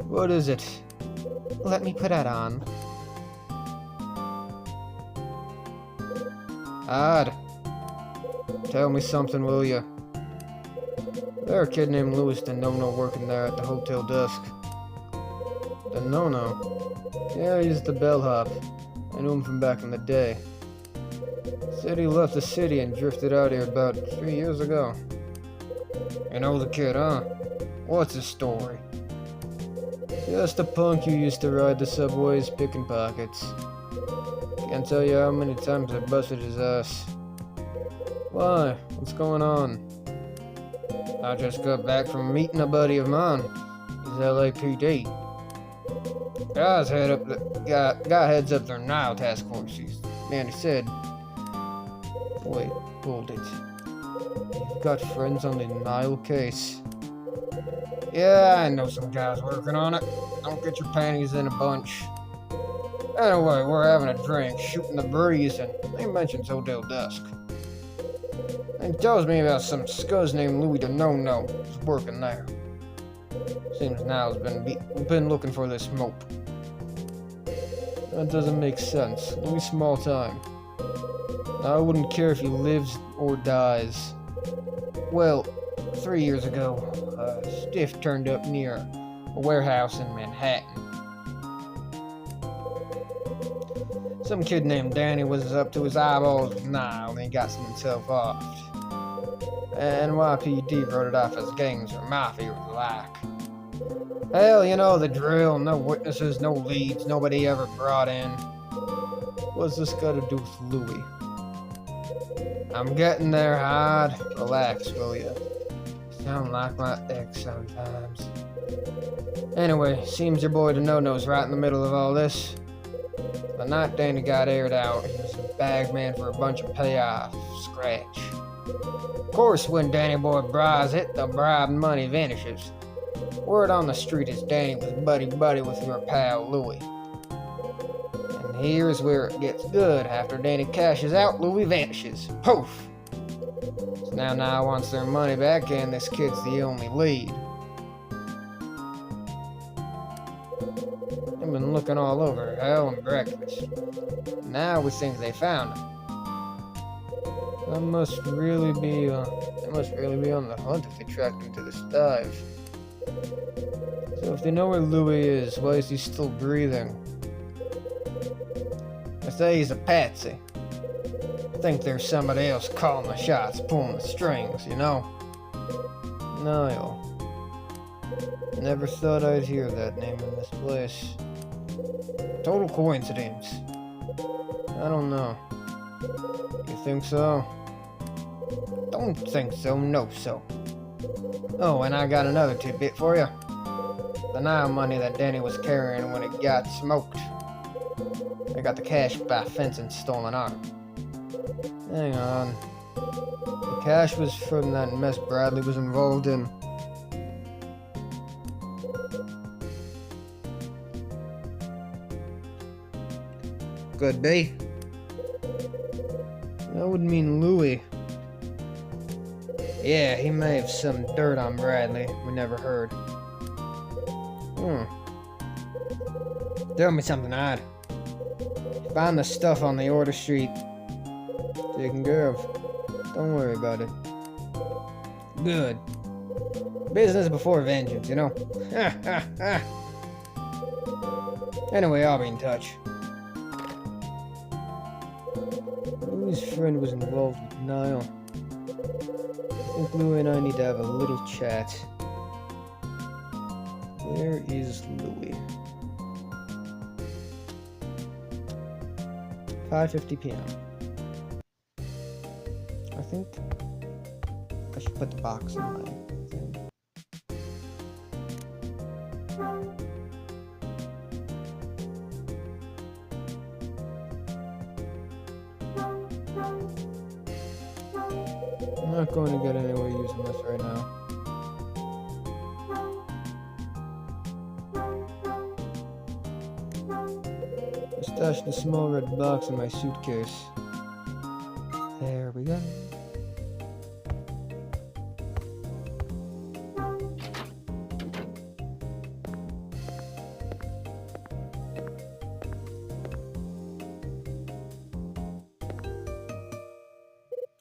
What is it? Let me put that on. Odd. Tell me something, will you? There's a kid named Louis the No-No working there at the Hotel Dusk. The No-No? Yeah, he's the bellhop. I knew him from back in the day. Said he left the city and drifted out here about 3 years ago. You know the kid, huh? What's his story? Just a punk who used to ride the subways picking pockets. Can't tell you how many times I busted his ass. Why? What's going on? I just got back from meeting a buddy of mine. He's LAPD. Guy heads up their Nile task forces. Man, he said... Wait, hold it. You've got friends on the Nile case. Yeah, I know some guys working on it. Don't get your panties in a bunch. Anyway, we're having a drink, shooting the breeze, and he mentions Hotel Dusk. And he tells me about some scuzz named Louis the No-No who's working there. Seems Nile's been looking for this mope. That doesn't make sense. Louis small time. I wouldn't care if he lives or dies. Well, 3 years ago, a stiff turned up near a warehouse in Manhattan. Some kid named Danny was up to his eyeballs with Nile and he got himself offed. NYPD wrote it off as gangs or mafia or the like. Hell, you know the drill. No witnesses, no leads, nobody ever brought in. What's this got to do with Louis? I'm getting there, Hyde. Relax, will ya? Sound like my ex sometimes. Anyway, seems your boy the No-No's right in the middle of all this. The night Danny got aired out, he was a bag man for a bunch of payoff scratch. Of course, when Danny boy bribes it, the bribe money vanishes. Word on the street is Danny was buddy-buddy with your pal Louis. And here's where it gets good. After Danny cashes out, Louis vanishes. Poof! So now Nile wants their money back, and this kid's the only lead. They've been looking all over hell and breakfast. Now we think they found him. They must really be on the hunt if they tracked him to this dive. So if they know where Louis is, why is he still breathing? I say he's a patsy. I think there's somebody else calling the shots, pulling the strings, you know? Niall. Never thought I'd hear that name in this place. Total coincidence. I don't know. You think so? Don't think so, no so. Oh, and I got another tidbit for you. The Nile money that Danny was carrying when it got smoked. They got the cash by fencing stolen arm. Hang on. The cash was from that mess Bradley was involved in. Could be. That would mean Louis. Yeah, he may have some dirt on Bradley. We never heard. Tell me something odd. Found the stuff on the order sheet. Taken care of. Don't worry about it. Good. Business before vengeance, you know? Anyway, I'll be in touch. Louis' friend was involved with Niall. I think Louis and I need to have a little chat. Where is Louis? 5:50 p.m. I think I should put the box in my thing. I'm not going to get anywhere using this right now. I stashed the small red box in my suitcase. There we go.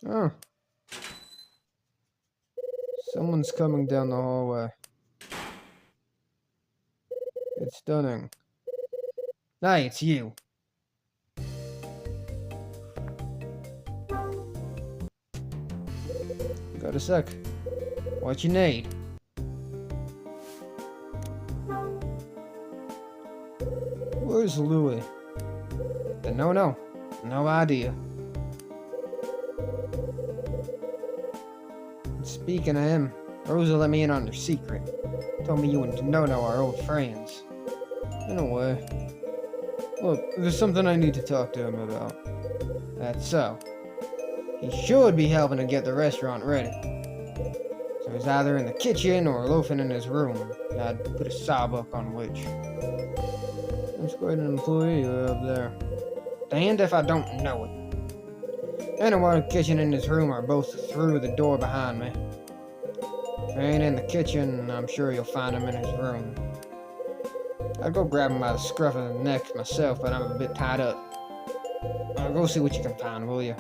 Oh, Someone's coming down the hallway. It's Dunning. Hey, it's you. Got a sec. What you need? Where's Louis? No. No idea. Speaking of him, Rosa let me in on her secret. Told me you and Nono are old friends. In a way. Look, there's something I need to talk to him about. That's so. He should be helping to get the restaurant ready. So he's either in the kitchen or loafing in his room. I'd put a sawbuck on which. That's quite an employee you have there. Damned if I don't know it. Anyway, the kitchen and his room are both through the door behind me. If he ain't in the kitchen, I'm sure you'll find him in his room. I'd go grab him by the scruff of the neck myself, but I'm a bit tied up. Go see what you can find, will you?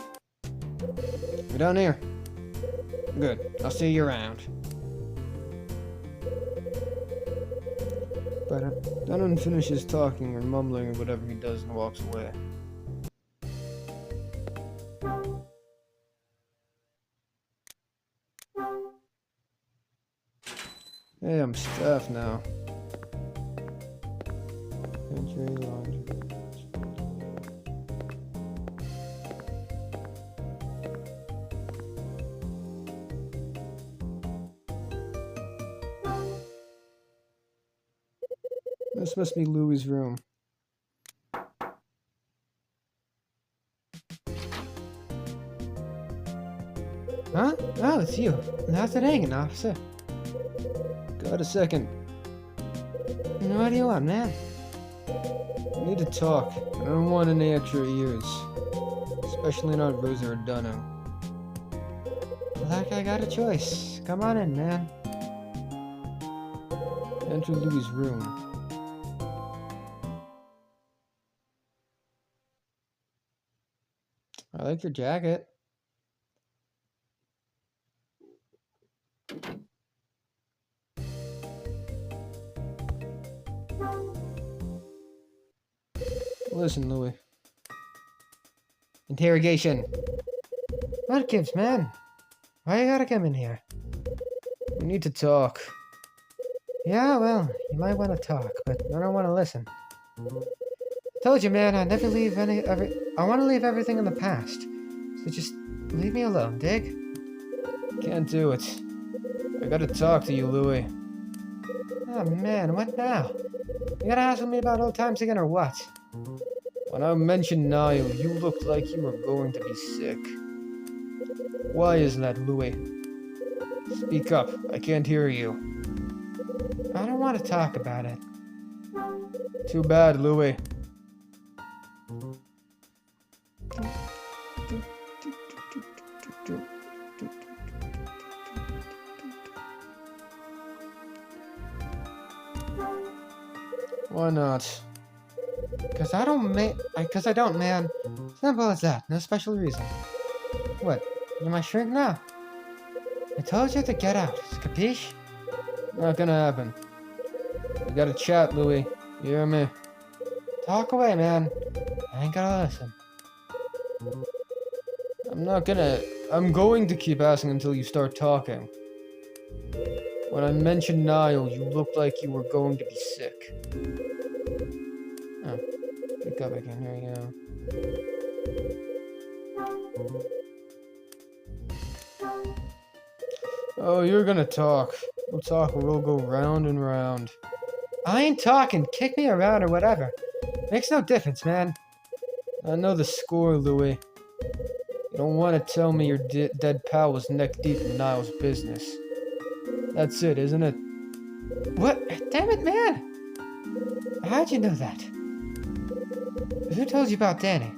You done here? Good. I'll see you around. But Dunham finishes talking or mumbling or whatever he does and walks away. Hey, I'm staff now. Entry, laundry. This must be Louis' room. Huh? Oh, it's you. How's it hanging, officer? Got a second. What do you want, man? I need to talk. I don't want any extra ears. Especially not Rosa or Dunham. Like I got a choice. Come on in, man. Enter Louis' room. I like your jacket. Listen, Louis. Interrogation. What gives, man? Why you gotta come in here? We need to talk. Yeah, well, you might want to talk, but I don't want to listen. Told you, man, I never leave I want to leave everything in the past. So just leave me alone, dig? Can't do it. I gotta talk to you, Louis. Oh, man, what now? You gotta ask me about old times again or what? When I mentioned Niall, you looked like you were going to be sick. Why is that, Louis? Speak up. I can't hear you. I don't want to talk about it. Too bad, Louis. Why not? Cause I don't, man. Simple as that. No special reason. What? You're my shrink now? I told you to get out. Capiche? Not gonna happen. We gotta chat, Louis. You hear me? Talk away, man. I ain't gonna listen. I'm going to keep asking until you start talking. When I mentioned Niall, you looked like you were going to be sick. Oh, pick up again. Here you go. Oh, you're gonna talk. We'll talk or we'll go round and round. I ain't talking. Kick me around or whatever. Makes no difference, man. I know the score, Louis. You don't want to tell me your dead pal was neck deep in Niall's business. That's it, isn't it? What? Damn it, man! How'd you know that? Who told you about Danny?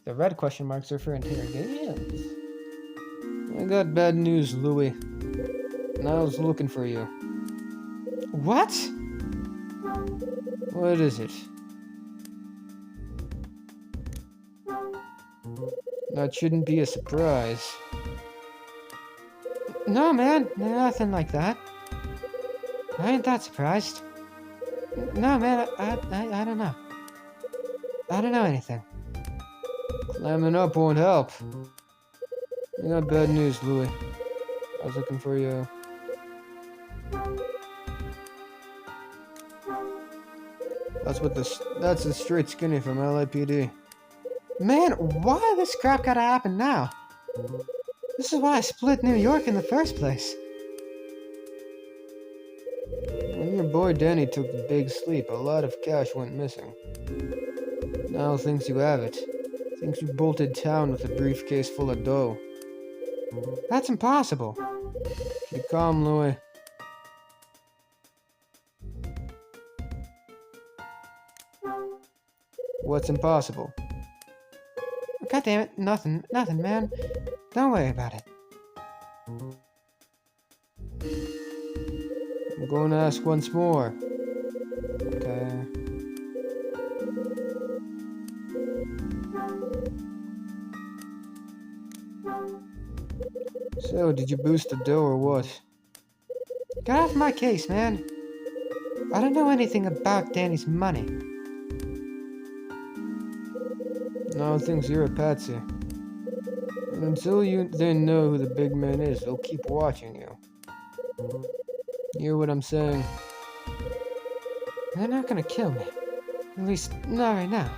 The red question marks are for interrogations. I got bad news, Louis. Niall's looking for you. What? What is it? That shouldn't be a surprise. No, man, nothing like that. I ain't that surprised. No, man, I don't know. I don't know anything. Climbing up won't help. I got bad news, Louis. I was looking for you. That's the straight skinny from LAPD. Man, why this crap gotta happen now? This is why I split New York in the first place. When your boy Danny took the big sleep, a lot of cash went missing. Now thinks you have it. Thinks you bolted town with a briefcase full of dough. That's impossible. Keep calm, Louis. What's impossible? God damn it, nothing, man. Don't worry about it. I'm going to ask once more. Okay. So, did you boost the dough or what? Get off my case, man. I don't know anything about Danny's money. No, thinks you're a patsy. And until they know who the big man is, they'll keep watching you. Hear what I'm saying? They're not gonna kill me. At least, not right now.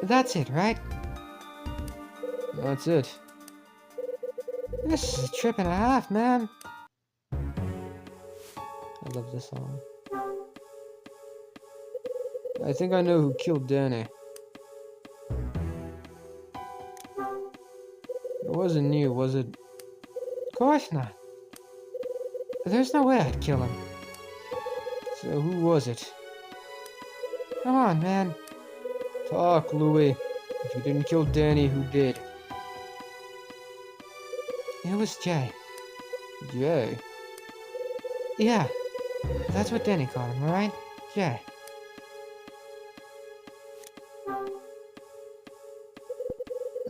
That's it, right? That's it. This is a trip and a half, man. I love this song. I think I know who killed Danny. It wasn't you, was it? Of course not. There's no way I'd kill him. So who was it? Come on, man. Talk, Louis. If you didn't kill Danny, who did? It was Jay. Jay? Yeah. That's what Danny called him, alright? Jay.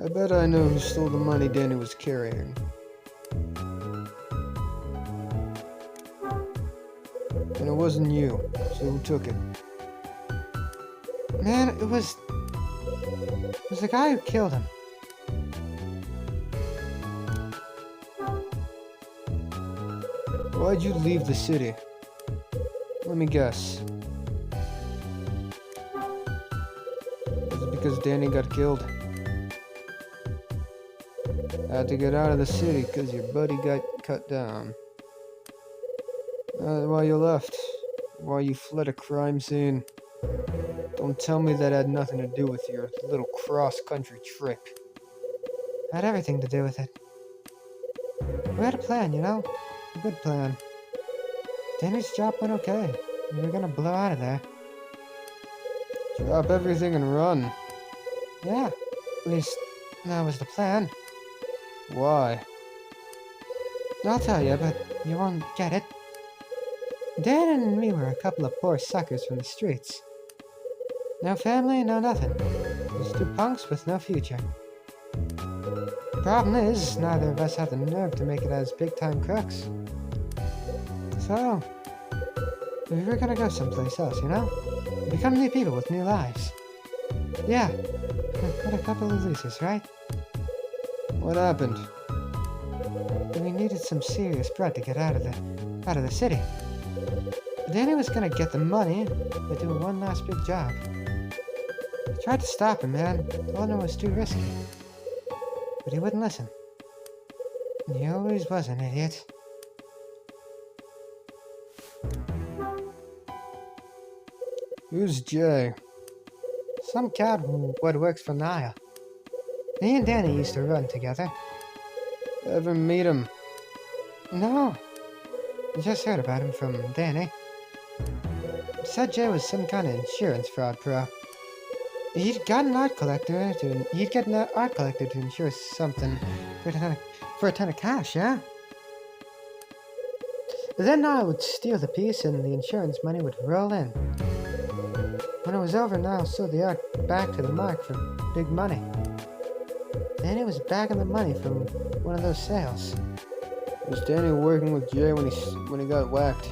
I bet I know who stole the money Danny was carrying. And it wasn't you, so who took it? Man, it was the guy who killed him. Why'd you leave the city? Let me guess. Was it because Danny got killed? Had to get out of the city because your buddy got cut down. Why you left? Why you fled a crime scene? Don't tell me that had nothing to do with your little cross-country trip. Had everything to do with it. We had a plan, you know? A good plan. Danny's job went okay. We were gonna blow out of there. Drop everything and run. Yeah. At least, that was the plan. Why? I'll tell you, but you won't get it. Dan and me were a couple of poor suckers from the streets. No family, no nothing. Just two punks with no future. Problem is, neither of us had the nerve to make it as big-time crooks. So, we were gonna go someplace else, you know? Become new people with new lives. Yeah, what a couple of losers, right? What happened? We needed some serious bread to get out of the city. Danny was gonna get the money, but do one last big job. I tried to stop him, man. Told him it was too risky. But he wouldn't listen. He always was an idiot. Who's Jay? Some cat what works for Naya. Me and Danny used to run together. Ever meet him? No. Just heard about him from Danny. Said Jay was some kind of insurance fraud pro. He'd get an art collector to insure something for a ton of cash, yeah? Then I would steal the piece and the insurance money would roll in. When it was over, Niles sold the art back to the mark for big money. Danny was back in the money from one of those sales. Was Danny working with Jay when he got whacked?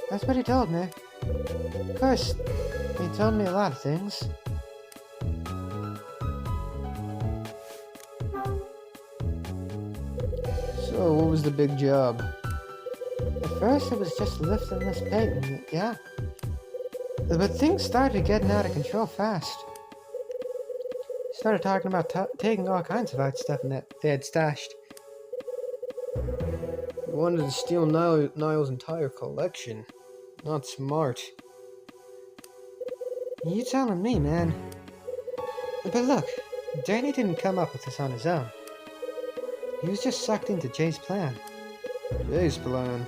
That's what he told me. Of course, he told me a lot of things. So, what was the big job? At first, it was just lifting this painting, yeah. But things started getting out of control fast. He started talking about taking all kinds of art stuff that they had stashed. He wanted to steal Niall's entire collection. Not smart. You telling me, man. But look, Danny didn't come up with this on his own. He was just sucked into Jay's plan. Jay's plan.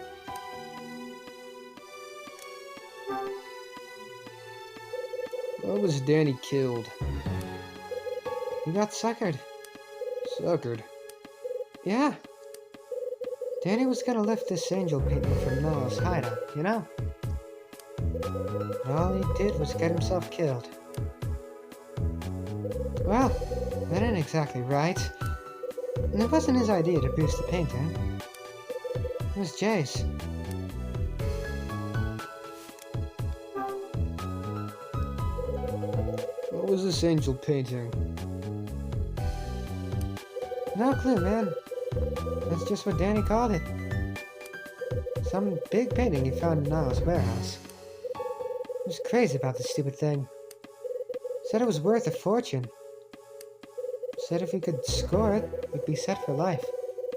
Why was Danny killed? He got suckered. Suckered? Yeah. Danny was gonna lift this angel painting from Niall's hideout, you know? But all he did was get himself killed. Well, that ain't exactly right. And it wasn't his idea to boost the painting. It was Jay's. What was this angel painting? No clue, man. That's just what Danny called it. Some big painting he found in Niall's warehouse. He was crazy about the stupid thing. Said it was worth a fortune. Said if he could score it, he'd be set for life.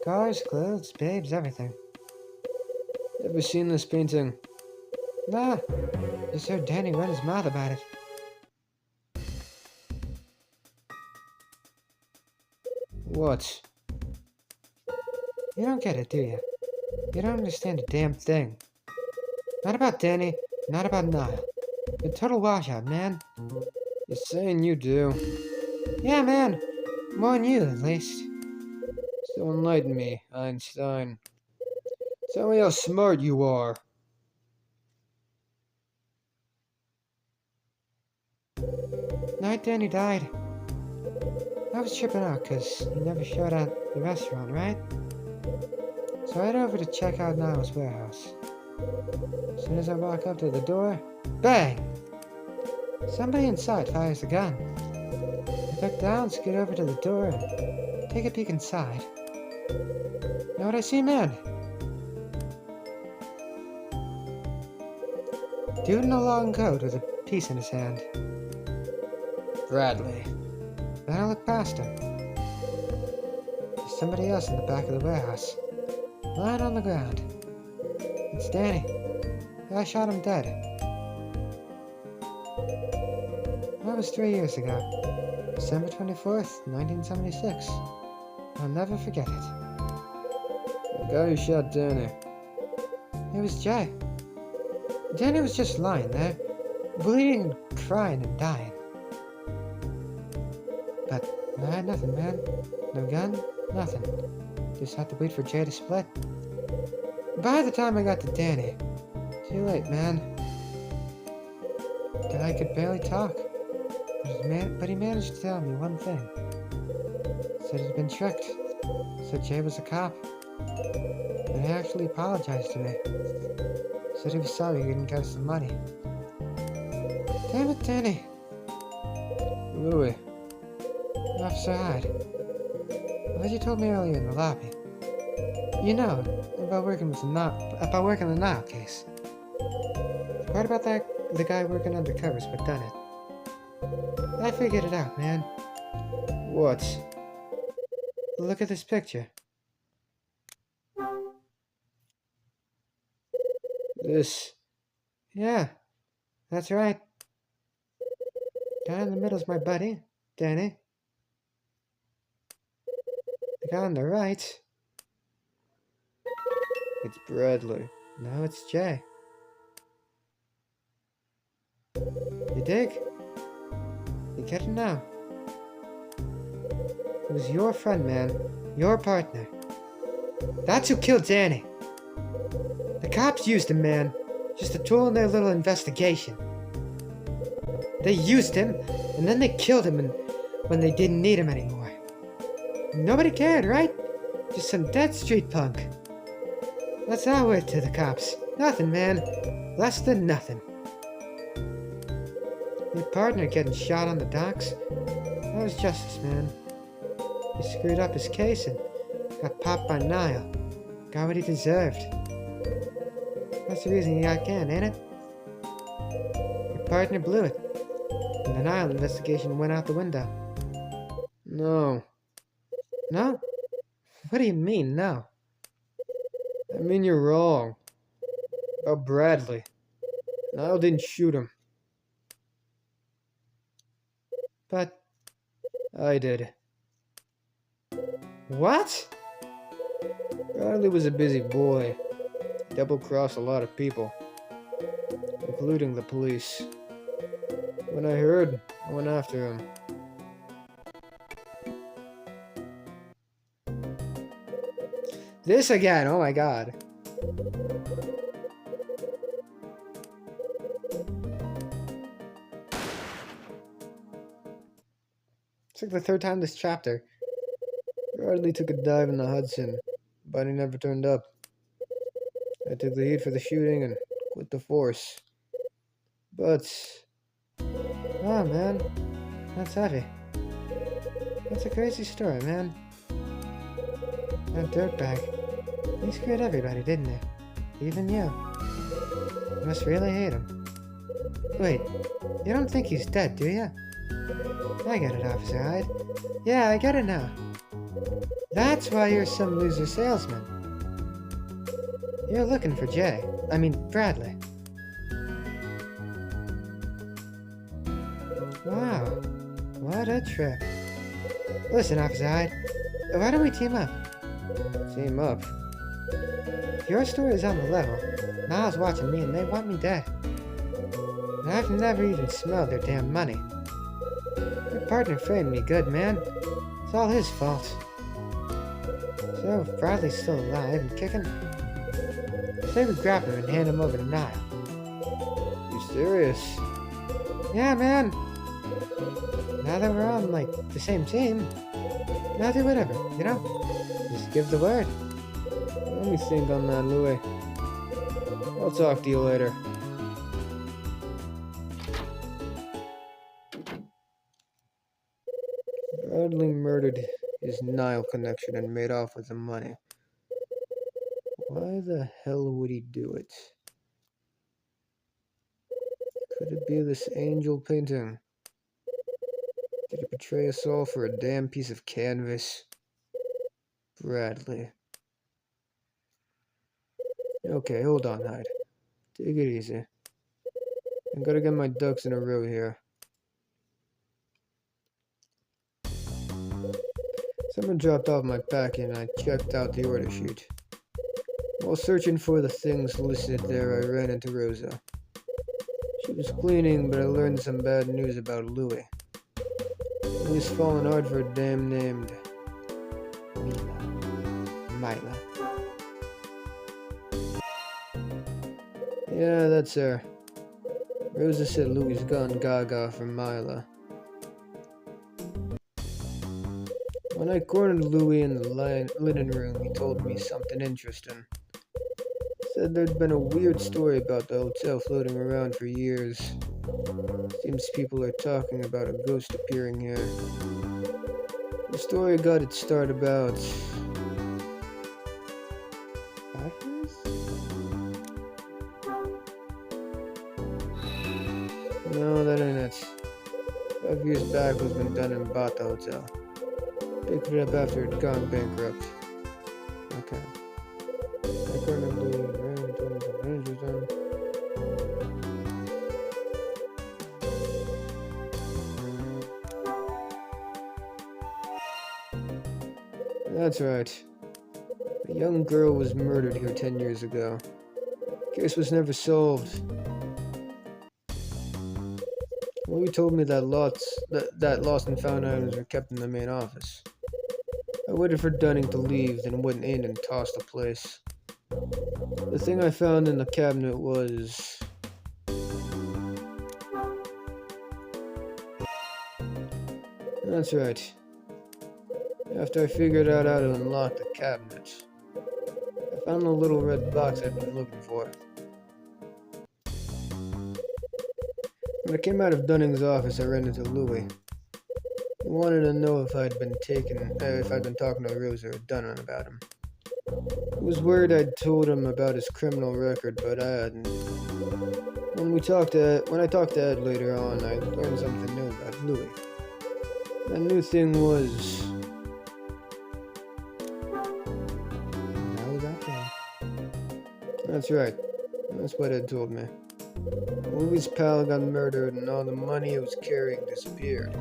Cars, clothes, babes, everything. Ever seen this painting? Nah, just heard Danny run his mouth about it. What? You don't get it, do you? You don't understand a damn thing. Not about Danny, not about Niall. You're a total washout, man. You're saying you do. Yeah, man. More than you, at least. So enlighten me, Einstein. Tell me how smart you are. Night Danny died. I was tripping out because he never showed at the restaurant, right? So I head over to check out Niall's warehouse. As soon as I walk up to the door, bang! Somebody inside fires a gun. I duck down, scoot over to the door, and take a peek inside. Know what I see, man? Dude in a long coat with a piece in his hand. Bradley. Then I look past him. There's somebody else in the back of the warehouse, lying on the ground. It's Danny. I shot him dead. That was 3 years ago. December 24th, 1976. I'll never forget it. The guy who shot Danny. It was Jay. Danny was just lying there, bleeding and crying and dying. But I had nothing, man. No gun, nothing. Just had to wait for Jay to split. By the time I got to Danny, too late, man. The guy could barely talk. But he managed to tell me one thing. Said he'd been tricked. Said Jay was a cop. And he actually apologized to me. Said he was sorry he didn't get us the money. Damn it, Danny. Louis. Officer Hyde. What you told me earlier in the lobby. You know, about working the Niall case. What about the guy working undercovers but done it? I figured it out, man. What? Look at this picture. This. Yeah, that's right. Guy in the middle's my buddy, Danny. The guy on the right. It's Bradley. No, it's Jay. You dig? You get it now. It was your friend, man. Your partner. That's who killed Danny. The cops used him, man. Just a tool in their little investigation. They used him, and then they killed him when they didn't need him anymore. Nobody cared, right? Just some dead street punk. What's that worth to the cops? Nothing, man. Less than nothing. Your partner getting shot on the docks? That was justice, man. He screwed up his case and got popped by Niall. Got what he deserved. That's the reason he got canned, ain't it? Your partner blew it. And the Niall investigation went out the window. No. No? What do you mean, no? I mean, you're wrong. About Bradley. Niall didn't shoot him. But... I did. What? Bradley was a busy boy. Double-crossed a lot of people. Including the police. When I heard, I went after him. This again, oh my god. It's like the third time this chapter. Bradley took a dive in the Hudson, but he never turned up. I took the heat for the shooting and quit the force. But... Oh man, that's heavy. That's a crazy story, man. That dirtbag. He screwed everybody, didn't he? Even you. You must really hate him. Wait, you don't think he's dead, do you? I get it, Officer Hyde. Yeah, I get it now. That's why you're some loser salesman. You're looking for Bradley. Wow, what a trip. Listen, Officer Hyde, why don't we team up? Team up? Your story is on the level. Niall's watching me and they want me dead. And I've never even smelled their damn money. Your partner framed me good, man. It's all his fault. So if Bradley's still alive and kicking, say we grab him and hand him over to Niall. You serious? Yeah, man. Now that we're on, the same team, now do whatever, you know? Just give the word. Let me think on that, Louis. I'll talk to you later. Bradley murdered his Niall connection and made off with the money. Why the hell would he do it? Could it be this angel painting? Did he betray us all for a damn piece of canvas? Bradley. Okay, hold on, Hyde. Take it easy. I gotta get my ducks in a row here. Someone dropped off my packet and I checked out the order sheet. While searching for the things listed there, I ran into Rosa. She was cleaning, but I learned some bad news about Louis. Louis fallen hard for a dame named... Mila. Yeah, that's her. Rosa said Louis gone gaga for Mila. When I cornered Louis in the linen room, he told me something interesting. Said there'd been a weird story about the hotel floating around for years. Seems people are talking about a ghost appearing here. The story got its start about... 5 years? No, that ain't it. 5 years back was when Dunham bought the hotel. Picked it up after it had gone bankrupt. Okay. I cornered Louis, ran into him, some managers done. That's right. A young girl was murdered here 10 years ago. Case was never solved. Louis told me that lost and found items were kept in the main office. I waited for Dunning to leave, then went in and tossed the place. The thing I found in the cabinet was... That's right. After I figured out how to unlock the cabinet, I found the little red box I've been looking for. When I came out of Dunning's office, I ran into Louis. He wanted to know if I'd been talking to Rosa or Dunnan about him. He was worried I'd told him about his criminal record, but I hadn't. When I talked to Ed later on, I learned something new about Louis. That new thing was... How was that going? That's right. That's what Ed told me. Louis' pal got murdered and all the money he was carrying disappeared.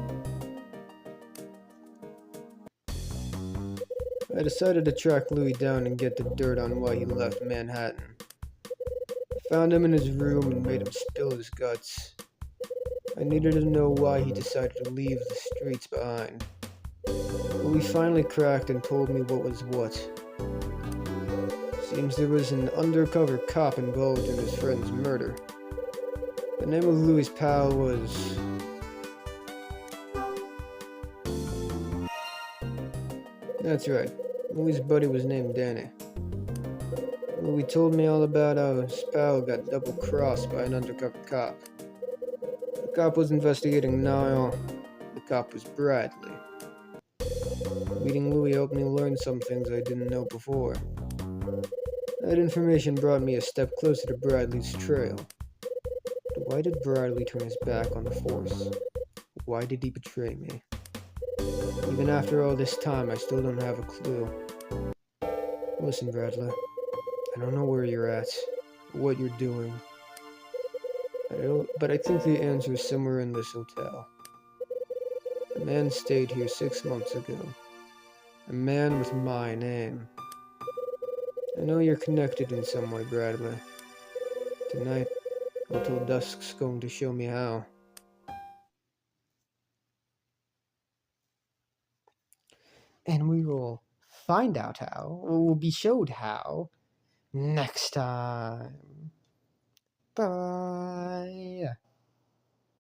I decided to track Louis down and get the dirt on why he left Manhattan. I found him in his room and made him spill his guts. I needed to know why he decided to leave the streets behind. Louis finally cracked and told me what was what. Seems there was an undercover cop involved in his friend's murder. The name of Louis' pal was... That's right. Louis' buddy was named Danny. Louis told me all about how his pal got double-crossed by an undercover cop. The cop was investigating Niall. The cop was Bradley. Meeting Louis helped me learn some things I didn't know before. That information brought me a step closer to Bradley's trail. But why did Bradley turn his back on the Force? Why did he betray me? Even after all this time, I still don't have a clue. Listen, Bradley. I don't know where you're at, or what you're doing. But I think the answer is somewhere in this hotel. A man stayed here 6 months ago. A man with my name. I know you're connected in some way, Bradley. Tonight, until Dusk's going to show me how. And we will find out how, or will be showed how, next time. Bye.